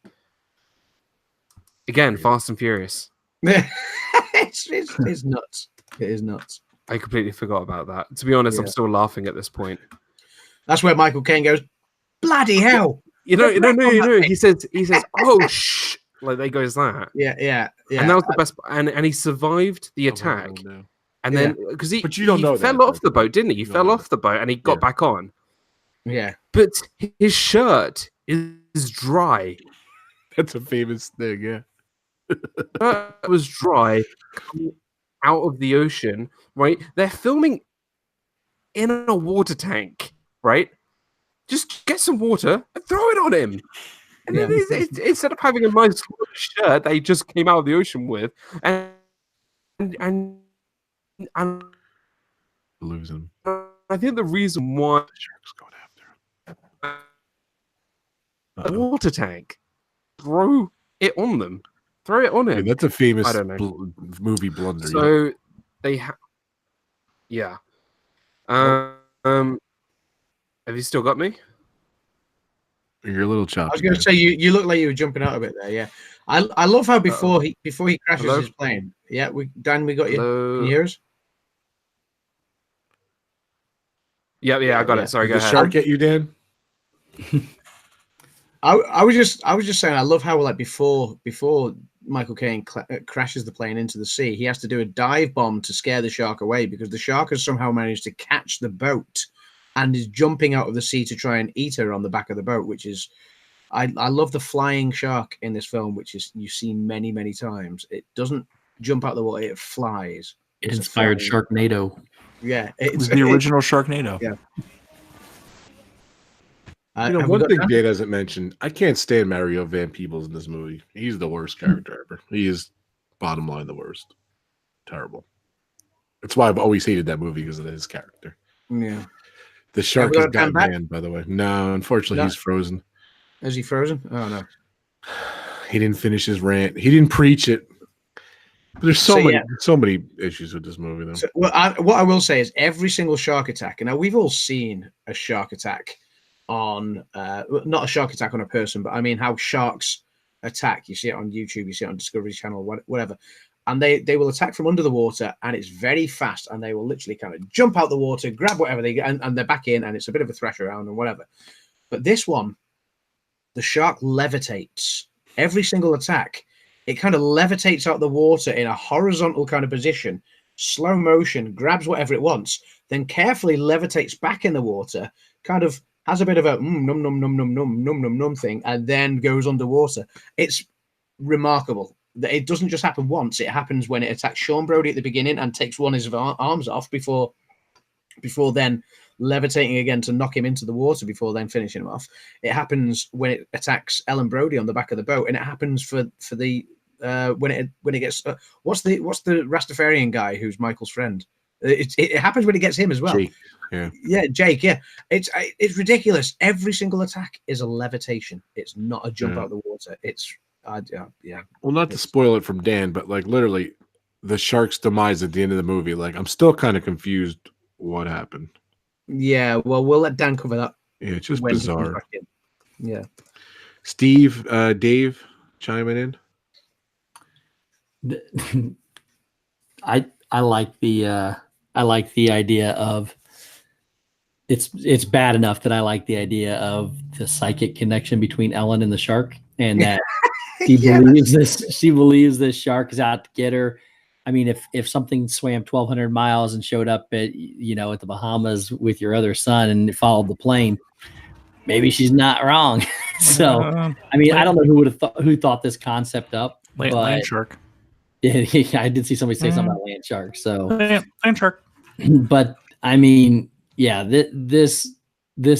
again, Fast and Furious. it's nuts. It is nuts. I completely forgot about that. To be honest, I'm still laughing at this point. That's where Michael Caine goes, "Bloody hell!" No. He says, "Oh shh!" Like they goes that. Yeah. And that was the best. And he survived the attack. And then because he fell off the boat, didn't he? He fell off the boat and he got back on. Yeah, but his shirt is dry. That's a famous thing. Yeah, it was dry. out of the ocean, right? They're filming in a water tank, right? Just get some water and throw it on him. And then instead of having a nice shirt that he just came out of the ocean with, and lose him. I think the reason why The shark's going after him. a water tank, throw it on them, throw it on him. That's a famous I don't know. movie blunder. So they have, yeah. Have you still got me? You're a little choppy. I was going to say you look like you were jumping out a bit there. Yeah, I love how before he crashes Hello? his plane. Yeah, Dan, we got you. Hello? Can you hear us? Yeah, I got it. Sorry, Did go the ahead. shark get you, Dan? I was just saying I love how like before Michael Caine crashes the plane into the sea, he has to do a dive bomb to scare the shark away because the shark has somehow managed to catch the boat and is jumping out of the sea to try and eat her on the back of the boat, which is I love the flying shark in this film, which is you've seen many times. It doesn't jump out of the water, it flies. It It's a inspired flying- Sharknado. Yeah, It was the original Sharknado. Yeah. You know, one thing Jay doesn't mention, I can't stand Mario Van Peebles in this movie. He's the worst character ever. He is, bottom line, the worst. Terrible. That's why I've always hated that movie, because of his character. Yeah. The shark we is got Dan back? Batman, by the way. No, unfortunately, No. he's frozen. Is he frozen? Oh no. He didn't finish his rant. He didn't preach it. There's so many issues with this movie, though. So, what I will say is every single shark attack, and now we've all seen a shark attack on not a shark attack on a person, but I mean how sharks attack. You see it on YouTube, you see it on Discovery Channel, whatever, and they will attack from under the water, and it's very fast, and they will literally kind of jump out the water, grab whatever they get, and they're back in, and it's a bit of a thrash around and whatever. But this one, the shark levitates every single attack. It kind of levitates out the water in a horizontal kind of position, slow motion, grabs whatever it wants, then carefully levitates back in the water, kind of has a bit of a num num num num num num num thing, and then goes underwater. It's remarkable that it doesn't just happen once. It happens when it attacks Sean Brody at the beginning and takes one of his arms off before then levitating again to knock him into the water before then finishing him off. It happens when it attacks Ellen Brody on the back of the boat, and it happens for the when it gets what's the Rastafarian guy who's Michael's friend. It happens when it gets him as well. Jake. Yeah, Jake. Yeah, it's ridiculous. Every single attack is a levitation. It's not a jump out of the water. It's yeah. Well, not to spoil it from Dan, but like literally the shark's demise at the end of the movie. Like, I'm still kind of confused what happened. Yeah, well, we'll let Dan cover that. Yeah, it's just when he comes bizarre. back in. Yeah. Steve, Dave, chiming in. I like the idea of it's bad enough that I like the idea of the psychic connection between Ellen and the shark, and that she believes this shark is out to get her. I mean, if something swam 1,200 miles and showed up at at the Bahamas with your other son and followed the plane, maybe she's not wrong. So I mean, I don't know who thought this concept up. Land shark. Yeah, I did see somebody say something about land shark. So Land shark. But I mean, yeah, this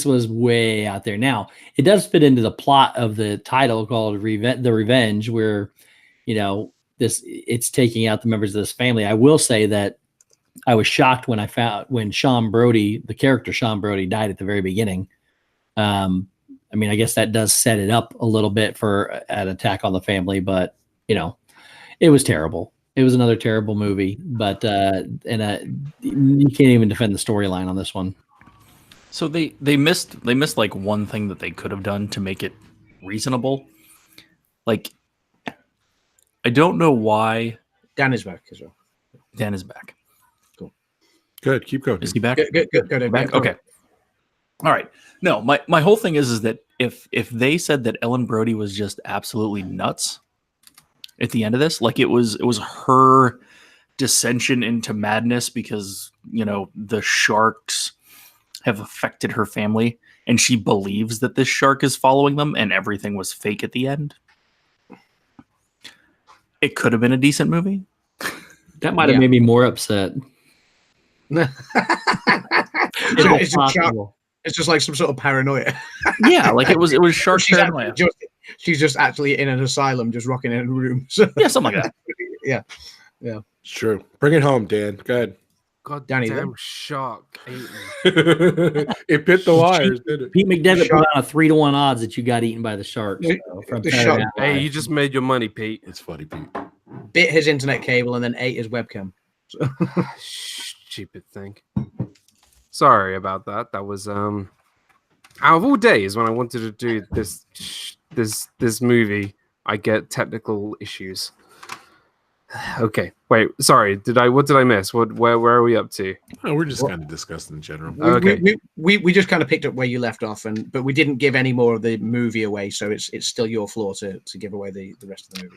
was way out there. Now it does fit into the plot of the title called The Revenge, where it's taking out the members of this family. I will say that I was shocked when Sean Brody, the character Sean Brody, died at the very beginning. I mean, I guess that does set it up a little bit for an attack on the family, but it was terrible. It was another terrible movie, but you can't even defend the storyline on this one. So they missed like one thing that they could have done to make it reasonable. Like, I don't know why. Dan is back as well. Dan is back. Cool. Good. Keep going. Is he back? Good. Back? Okay. All right. No, my whole thing is that if they said that Ellen Brody was just absolutely nuts at the end of this, like it was her dissension into madness because the sharks have affected her family, and she believes that this shark is following them, and everything was fake at the end. It could have been a decent movie. That might have made me more upset. It's just like some sort of paranoia. Yeah, like it was shark paranoia. She's just actually in an asylum, just rocking in a room. So. Yeah, something like that. Yeah. It's true. Bring it home, Dan. Go ahead. God Danny, damn shark ate me. It bit the wires, didn't it? Pete McDevitt put on a 3-1 odds that you got eaten by the shark. So, from Hey, you just made your money, Pete. It's funny, Pete. Bit his internet cable and then ate his webcam. So. Stupid thing. Sorry about that. That was out of all days when I wanted to do this movie, I get technical issues. Okay, wait. Sorry, what did I miss? Where are we up to? Oh, we're just kind of discussing in general. Okay, we just kind of picked up where you left off, but we didn't give any more of the movie away, so it's still your floor to give away the rest of the movie.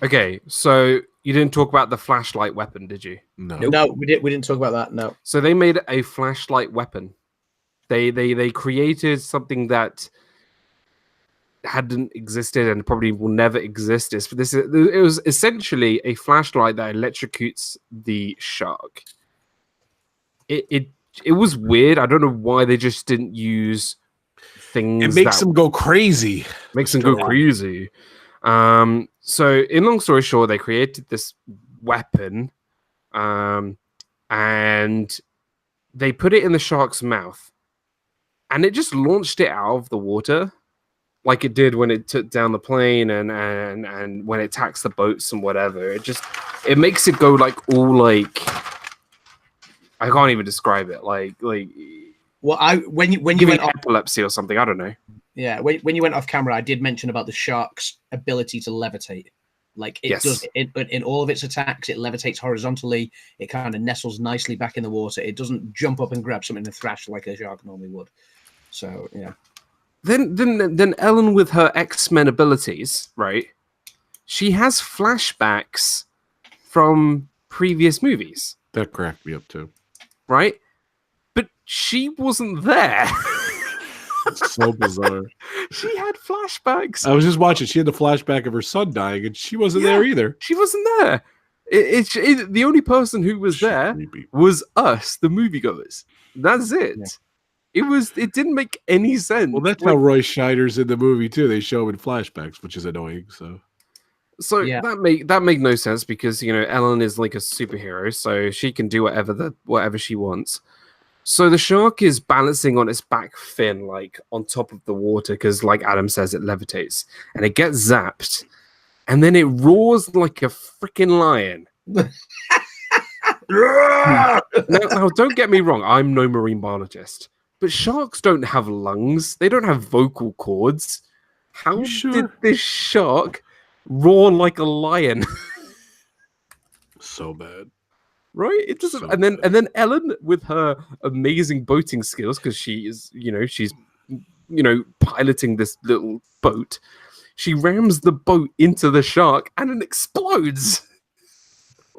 Okay, so you didn't talk about the flashlight weapon, did you? No. No, we didn't talk about that. No. So they made a flashlight weapon. They created something that hadn't existed and probably will never exist. It was essentially a flashlight that electrocutes the shark. It was weird. I don't know why they just didn't use things. It makes them go crazy. Makes them go crazy. So in long story short, they created this weapon, and they put it in the shark's mouth, and it just launched it out of the water. Like it did when it took down the plane and when it attacks the boats and whatever. It makes it go like all like, I can't even describe it. Like well, when you went off epilepsy or something, I don't know. Yeah, when you went off camera, I did mention about the shark's ability to levitate. Like it does in all of its attacks, it levitates horizontally. It kind of nestles nicely back in the water. It doesn't jump up and grab something and thrash like a shark normally would. So yeah. Then Ellen with her X-Men abilities, right? She has flashbacks from previous movies. That cracked me up too. Right? But she wasn't there. It's so bizarre. She had flashbacks. I was just watching. She had the flashback of her son dying, and she wasn't there either. She wasn't there. The only person who was there was us, the moviegoers. That's it. Yeah. It didn't make any sense. Well, that's how Roy Scheider's in the movie too. They show him in flashbacks, which is annoying. So yeah. that made no sense because Ellen is like a superhero, so she can do whatever she wants. So the shark is balancing on its back fin, like on top of the water, because like Adam says, it levitates, and it gets zapped, and then it roars like a freaking lion. now, don't get me wrong, I'm no marine biologist. But sharks don't have lungs. They don't have vocal cords. How did this shark roar like a lion? So bad. Right? It doesn't. So and then Ellen with her amazing boating skills, because she is, she's piloting this little boat. She rams the boat into the shark and it explodes.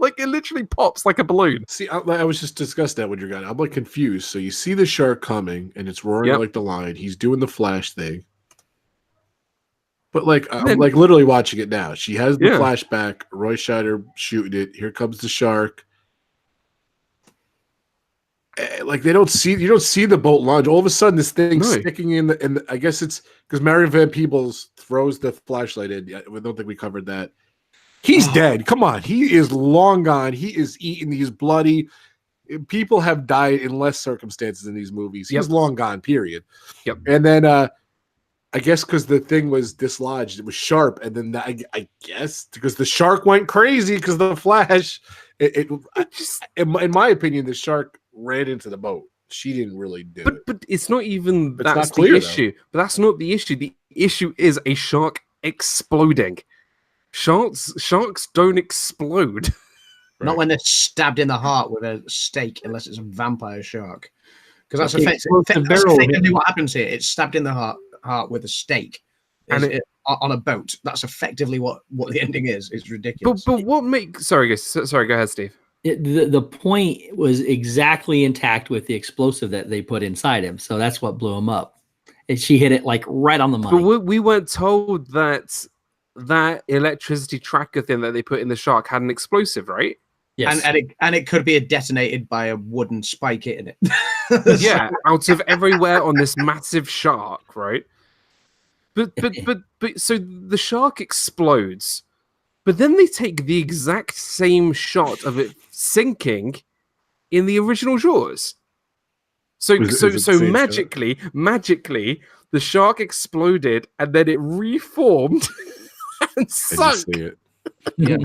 Like it literally pops like a balloon. See, I was just discussing that with your guy. I'm like confused. So you see the shark coming, and it's roaring like the lion. He's doing the flash thing, but I'm like literally watching it now. She has the flashback. Roy Scheider shooting it. Here comes the shark. Like you don't see the boat launch. All of a sudden, this thing's sticking in the. I guess it's because Marion Van Peebles throws the flashlight in. I don't think we covered that. He's dead. Come on. He is long gone. He is eaten. He's bloody. People have died in less circumstances in these movies. He's long gone, period. Yep. And then I guess because the thing was dislodged, it was sharp. And then I guess because the shark went crazy because of the flash, in my opinion, the shark ran into the boat. She didn't really do it. But it's not even that's the issue. But that's not the issue. The issue is a shark exploding. Sharks don't explode. Not when they're stabbed in the heart with a stake, unless it's a vampire shark. Because that's effectively what happens here. It's stabbed in the heart with a stake, and on a boat. That's effectively what the ending is. It's ridiculous. But what makes sorry, go ahead, Steve. The point was exactly intact with the explosive that they put inside him, so that's what blew him up. And she hit it like right on the money. But we weren't told that electricity tracker thing that they put in the shark had an explosive, right? Yes. And it could be detonated by a wooden spike hitting it. Yeah, out of everywhere on this massive shark, right? But so the shark explodes, but then they take the exact same shot of it sinking in the original Jaws. So magically, the shark exploded and then it reformed and sunk. Yeah.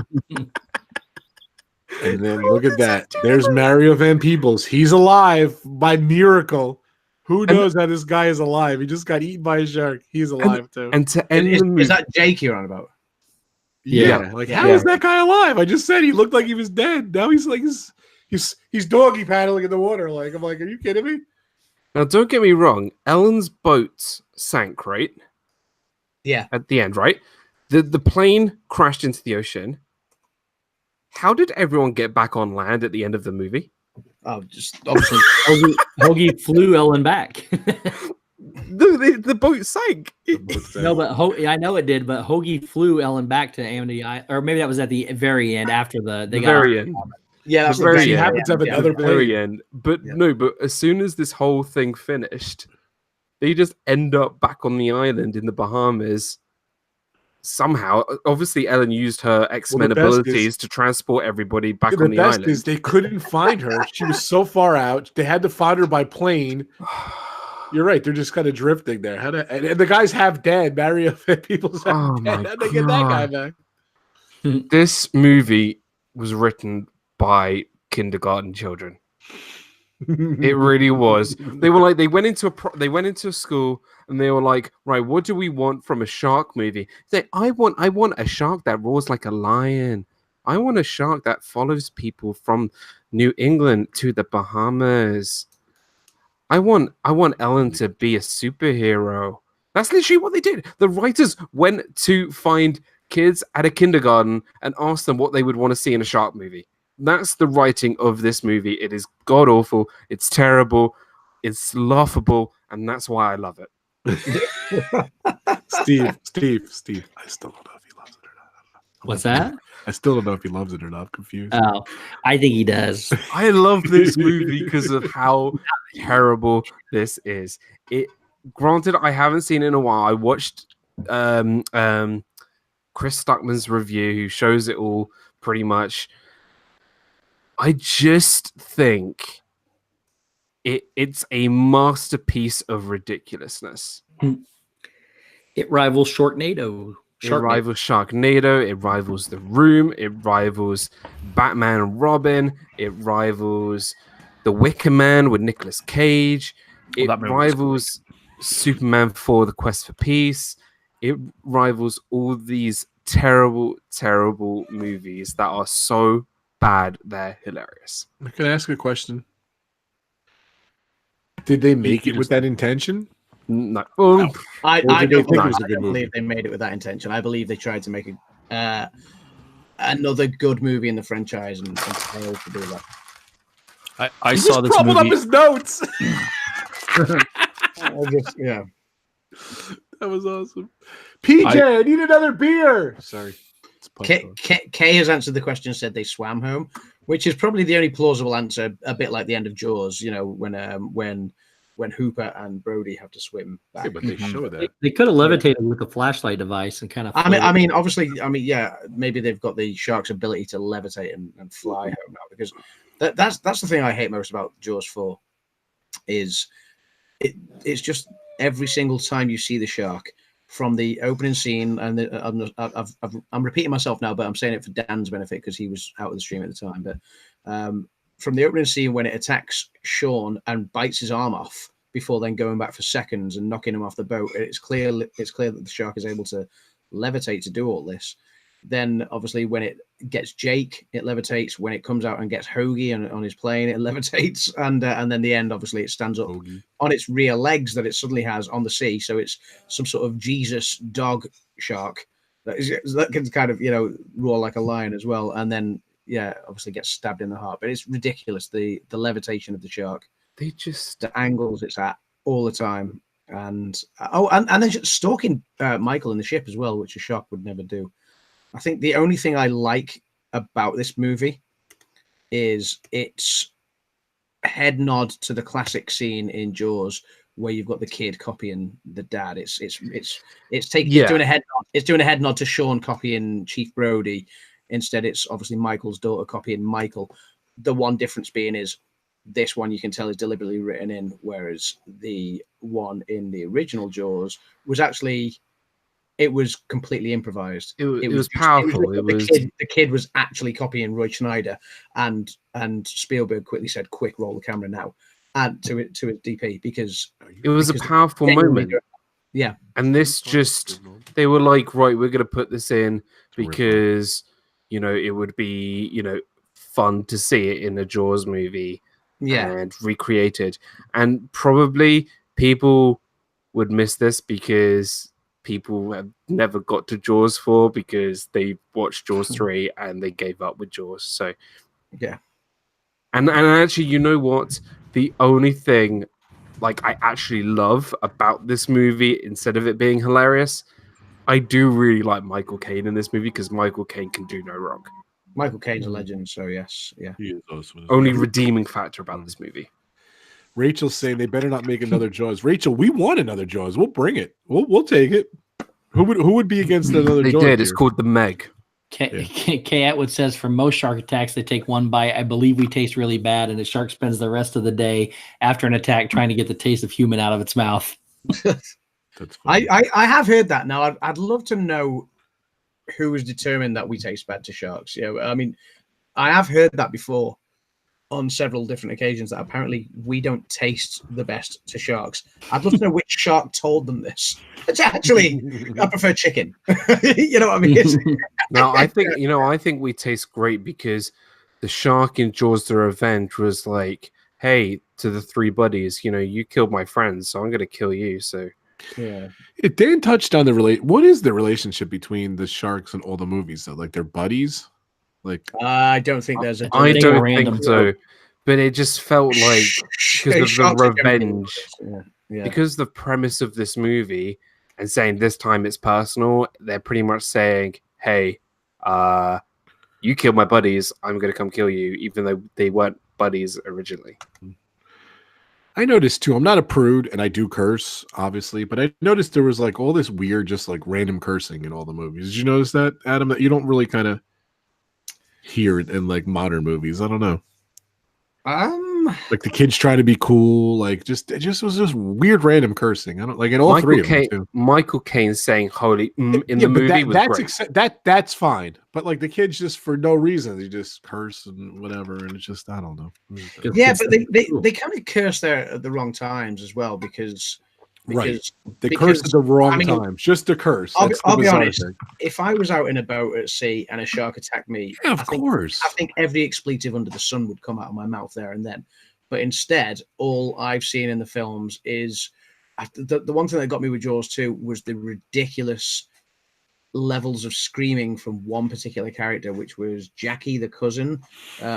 And then look at that. There's Mario Van Peebles. He's alive by miracle. Who knows how this guy is alive? He just got eaten by a shark. He's alive too. And to end is that Jake you're on about? Yeah. Like, how is that guy alive? I just said he looked like he was dead. Now he's like he's doggy paddling in the water. Like, I'm like, are you kidding me? Now, don't get me wrong. Ellen's boat sank, right? Yeah. At the end, right? The plane crashed into the ocean. How did everyone get back on land at the end of the movie? Oh, just obviously Hoagie flew Ellen back. No, the boat sank. No, but I know it did. But Hoagie flew Ellen back to Amity Island, or maybe that was at the very end after the very end. Yeah, that's the very She end. happens to have another very end. But no, but as soon as this whole thing finished, they just end up back on the island in the Bahamas. Somehow, obviously, Ellen used her X-Men abilities to transport everybody back on the island. The best is they couldn't find her. She was so far out. They had to find her by plane. You're right. They're just kind of drifting there. And the guy's half dead. Mario People's half dead. How'd they get that guy back? This movie was written by kindergarten children. It really was. They were like, they went into a school and they were like, right, what do we want from a shark movie? They, I want a shark that roars like a lion. I want a shark that follows people from New England to the Bahamas. I want Ellen to be a superhero. That's literally what they did. The writers went to find kids at a kindergarten and asked them what they would want to see in a shark movie. That's the writing of this movie. It is god awful. It's terrible. It's laughable, and that's why I love it. Steve. I still don't know if he loves it or not. What's that? I still don't know if he loves it or not. I'm confused. Oh, I think he does. I love this movie because of how terrible this is. Granted, I haven't seen it in a while. I watched Chris Stuckman's review, who shows it all pretty much. I just think it's a masterpiece of ridiculousness. It rivals Sharknado. It rivals Sharknado. It rivals The Room. It rivals Batman and Robin. It rivals The Wicker Man with Nicolas Cage. It rivals Superman 4: The Quest for Peace. It rivals all these terrible, terrible movies that are so bad they're hilarious. Can I ask a question? Did they make it with that intention? No. I don't believe they made it with that intention. I believe they tried to make another good movie in the franchise and failed to do that. I saw this movie. Up his notes. Yeah. That was awesome. PJ, I need another beer. Sorry. Kay has answered the question and said they swam home, which is probably the only plausible answer, a bit like the end of Jaws, you know, when Hooper and Brody have to swim back. Yeah, but they show that. They could have levitated with a flashlight device and kind of. I mean, obviously, yeah, maybe they've got the shark's ability to levitate and fly home now, because that's the thing I hate most about Jaws 4 is it's just every single time you see the shark, from the opening scene, and I'm repeating myself now, but I'm saying it for Dan's benefit because he was out of the stream at the time. But from the opening scene when it attacks Sean and bites his arm off before then going back for seconds and knocking him off the boat, it's clear that the shark is able to levitate to do all this. Then obviously when it gets Jake, it levitates. When it comes out and gets Hoagie on his plane, it levitates. And then the end, obviously, it stands up on its rear legs that it suddenly has on the sea. So it's some sort of Jesus dog shark that can kind of, you know, roar like a lion as well. And then, yeah, obviously gets stabbed in the heart. But it's ridiculous, the levitation of the shark. The angles it's at all the time. And then just stalking Michael in the ship as well, which a shark would never do. I think the only thing I like about this movie is its head nod to the classic scene in Jaws where you've got the kid copying the dad. It's doing a head nod. It's doing a head nod to Sean copying Chief Brody. Instead, it's obviously Michael's daughter copying Michael. The one difference being is this one you can tell is deliberately written in, whereas the one in the original Jaws was actually, it was completely improvised. It was powerful. The kid was actually copying Roy Schneider, and Spielberg quickly said, "Quick, roll the camera now," and to his DP because it was a powerful moment. Yeah, and this just they were like, right, we're gonna put this in because it would be fun to see it in a Jaws movie. And recreated, and probably people would miss this because people have never got to Jaws 4 because they watched Jaws 3 and they gave up with Jaws. So yeah, and actually, you know what? The only thing like I actually love about this movie, instead of it being hilarious, I do really like Michael Caine in this movie because Michael Caine can do no wrong. Michael Caine's a legend, so yes, yeah. He is awesome. Only redeeming factor about this movie. Rachel's saying they better not make another Jaws. Rachel, we want another Jaws. We'll bring it. We'll take it. Who would be against another They Jaws? did. It's called the Meg. Kay Atwood says for most shark attacks, they take one bite. I believe we taste really bad, and the shark spends the rest of the day after an attack trying to get the taste of human out of its mouth. That's funny. I have heard that. Now I'd love to know who has determined that we taste bad to sharks. I mean, I have heard that before on several different occasions, that apparently we don't taste the best to sharks. I'd love to know which shark told them this. It's actually, I prefer chicken. You know what I mean? No, I think we taste great because the shark in Jaws the Revenge was like, hey, to the three buddies, you killed my friends, so I'm going to kill you. So yeah. Dan touched on what is the relationship between the sharks and all the movies though? Like they're buddies? Like I don't think there's a. I don't think so, but it just felt like because of the revenge, because the premise of this movie and saying this time it's personal, they're pretty much saying, "Hey, you killed my buddies, I'm gonna come kill you," even though they weren't buddies originally. I noticed too, I'm not a prude and I do curse, obviously, but I noticed there was like all this weird, just like random cursing in all the movies. Did you notice that, Adam, that you don't really kind of hear it in like modern movies? I don't know. Like the kids trying to be cool, like it just was just weird random cursing. I don't like in all three of them too. Michael Caine saying "holy" in the movie was great. That's fine, but like the kids just for no reason they just curse and whatever, and it's just I don't know. Yeah, but they kind of curse there at the wrong times as well because they curse at the wrong times, just to curse. I'll be honest. If I was out in a boat at sea and a shark attacked me, of course, I think every expletive under the sun would come out of my mouth there and then. But instead, all I've seen in the films is the one thing that got me with Jaws 2 was the ridiculous levels of screaming from one particular character, which was Jackie, the cousin,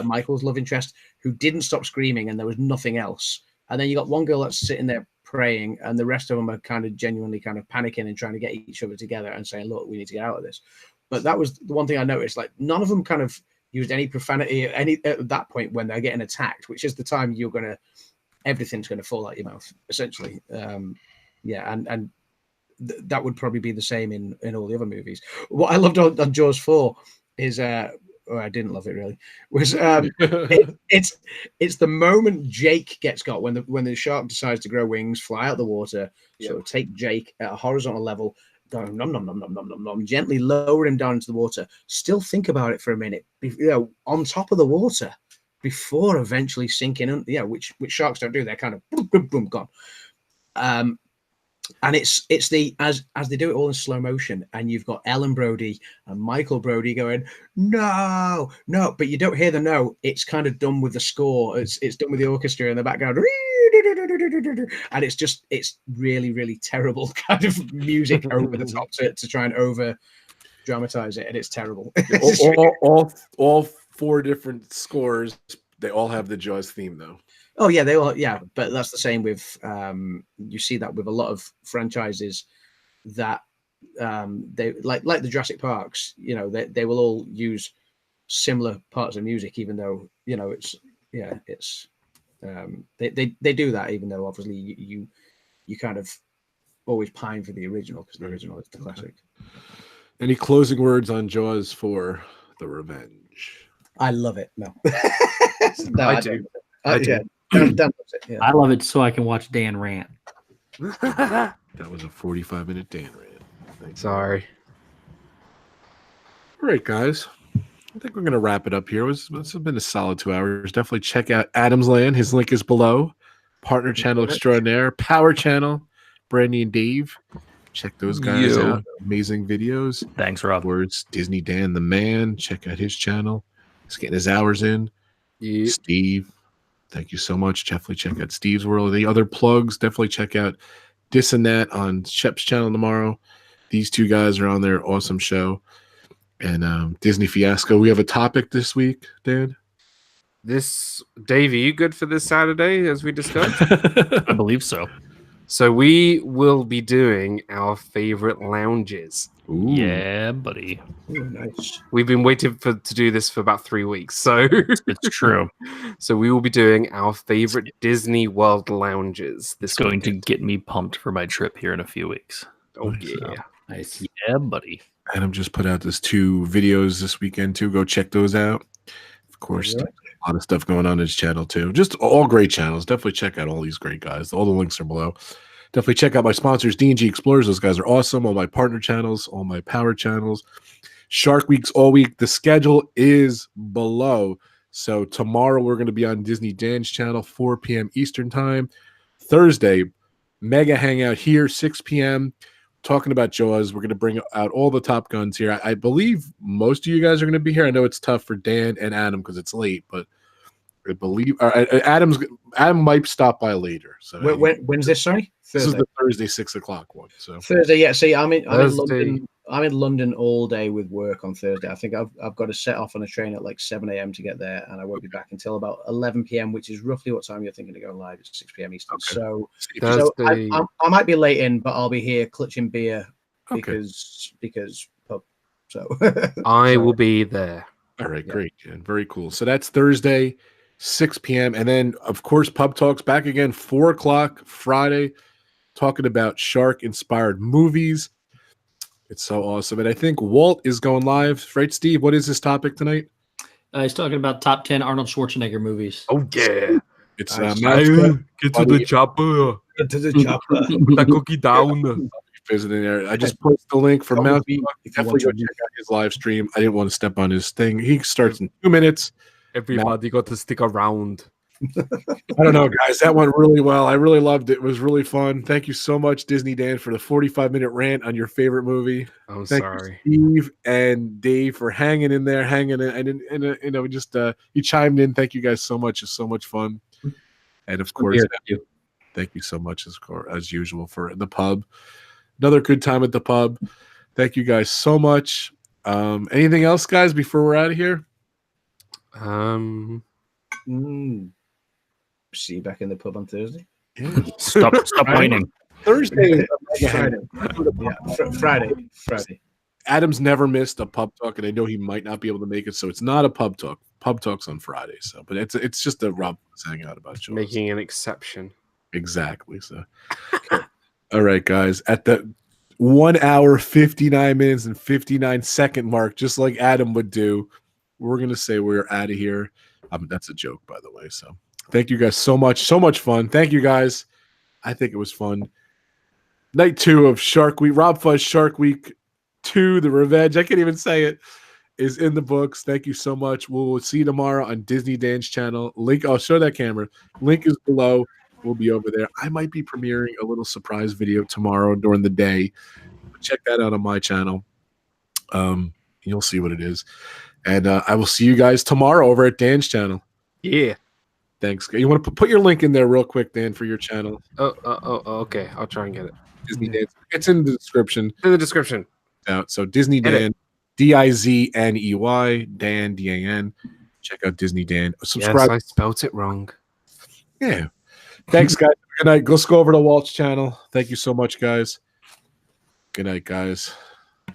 Michael's love interest, who didn't stop screaming, and there was nothing else. And then you got one girl that's sitting there praying, and the rest of them are kind of genuinely kind of panicking and trying to get each other together and saying, "Look, we need to get out of this." But that was the one thing I noticed. Like none of them kind of used any profanity at that point when they're getting attacked, which is the time everything's gonna fall out your mouth, essentially. And that would probably be the same in all the other movies. What I loved on Jaws 4 is I didn't love it really, was it's the moment Jake gets got when the shark decides to grow wings, fly out the water. So take Jake at a horizontal level, go nom nom nom nom nom nom nom, gently lower him down into the water. Still think about it for a minute, on top of the water before eventually sinking in. Which sharks don't do. They're kind of boom boom boom gone. And it's the as they do it all in slow motion, and you've got Ellen Brody and Michael Brody going no, but you don't hear the no. It's kind of done with the score. It's done with the orchestra in the background, and it's really really terrible kind of music over the top to try and over dramatize it, and it's terrible. all four different scores, they all have the Jaws theme though. Oh yeah, they all but that's the same with you see that with a lot of franchises that they like the Jurassic Parks, they will all use similar parts of music, even though it's they do that, even though obviously you kind of always pine for the original because the original is the classic. Any closing words on Jaws for The Revenge? I love it. No, I do. I do. Yeah, Dan loves it. Yeah. I love it so I can watch Dan rant. That was a 45-minute Dan rant. Sorry. All right, guys. I think we're going to wrap it up here. It's been a solid 2 hours. Definitely check out Adam's Land. His link is below. Partner Channel Extraordinaire. Power Channel. Brandy and Dave. Check those guys out. Amazing videos. Thanks, Rob. Words. Disney Dan the Man. Check out his channel. He's getting his hours in. Yep. Steve. Thank you so much. Definitely check out Steve's World. The other plugs. Definitely check out This and That on Shep's channel tomorrow. These two guys are on their awesome show. And Disney Fiasco. We have a topic this week, Dan. Dave, are you good for this Saturday, as we discussed? I believe so. So we will be doing our favorite lounges. Ooh. Yeah, buddy. Ooh, nice. We've been waiting to do this for about 3 weeks. So It's true. So we will be doing our favorite Disney World lounges. It's going to get me pumped for my trip here in a few weeks. Oh, Nice. yeah. Nice. Yeah, buddy. Adam just put out those 2 videos this weekend too. Go check those out. Of course, Yeah. a lot of stuff going on his channel too. Just all great channels. Definitely check out all these great guys. All the links are below. Definitely check out my sponsors, D&G Explorers. Those guys are awesome. All my partner channels, all my power channels. Shark Week's all week. The schedule is below. So tomorrow we're going to be on Disney Dan's channel, 4 p.m. Eastern time. Thursday, mega hangout here, 6 p.m. Talking about Jaws. We're going to bring out all the Top Guns here. I believe most of you guys are going to be here. I know it's tough for Dan and Adam because it's late, but I believe Adam might stop by later. So When's this? Sorry, this Thursday. is the Thursday 6 o'clock one. So Thursday, yeah. See, I'm in Thursday. London. I'm in London all day with work on Thursday. I think I've got to set off on a train at like 7 a.m. to get there, and I won't be back until about 11 p.m., which is roughly what time you're thinking to go live. It's 6 p.m. Eastern. Okay. So Thursday. I might be late in, but I'll be here clutching beer Okay. because pub. So I will be there. all right, Yeah. great, Jen. Very cool. So that's Thursday, 6 p.m. And then, of course, Pub Talks back again, 4 o'clock Friday, talking about shark-inspired movies. It's so awesome. And I think Walt is going live. Right, Steve? What is this topic tonight? He's talking about top 10 Arnold Schwarzenegger movies. Oh, yeah. It's Nice. Get to the chopper. Get to the chopper. Put that cookie down. visiting there. I just posted the link for That Mouse. would be- if you Definitely want go to- check out his live stream. I didn't want to step on his thing. He starts in 2 minutes. Everybody got to stick around. I don't know, guys. That went really well. I really loved it. It was really fun. Thank you so much, Disney Dan, for the 45-minute rant on your favorite movie. I'm Thank sorry. you, Steve and Dave, for hanging in there, and you know, just you chimed in. Thank you guys so much. It's so much fun. And of course, thank you so much as usual for the pub. Another good time at the pub. Thank you guys so much. Anything else, guys, before we're out of here? See you back in the pub on Thursday. Yeah. Stop whining. Thursday. Friday. Adam's never missed a pub talk, and I know he might not be able to make it, so it's not a pub talk. Pub talk's on Friday, so but it's just a Rob hanging out about Jaws. Making an exception. Exactly. So, all right, guys, at the 1 hour, 59 minutes, and 59 second mark, just like Adam would do, we're gonna say we're out of here. That's a joke, by the way. So, thank you guys so much. So much fun. Thank you guys. I think it was fun. Night 2 of Shark Week, RobFuz Shark Week 2, The Revenge. I can't even say it. Is in the books. Thank you so much. We'll see you tomorrow on Disney Dan's channel. Link, I'll show that camera. Link is below. We'll be over there. I might be premiering a little surprise video tomorrow during the day. Check that out on my channel. You'll see what it is. And I will see you guys tomorrow over at Dan's channel. Yeah. Thanks. You want to put your link in there real quick, Dan, for your channel. Okay. I'll try and get it. Disney Dan. It's in the description. In the description. Out. So Disney Dan, Dizney, Dan, Dan. Check out Disney Dan. Subscribe. Yes, I spelt it wrong. Yeah. Thanks, guys. Good night. Let's go over to Walt's channel. Thank you so much, guys. Good night, guys.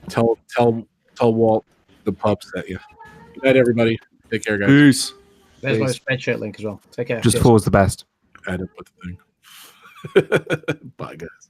Tell Walt the pup sent you. Good night, everybody. Take care, guys. Peace. There's my Spreadshirt link as well. Take care. Just Cheers. pause the best. I didn't put the thing. Bye, guys.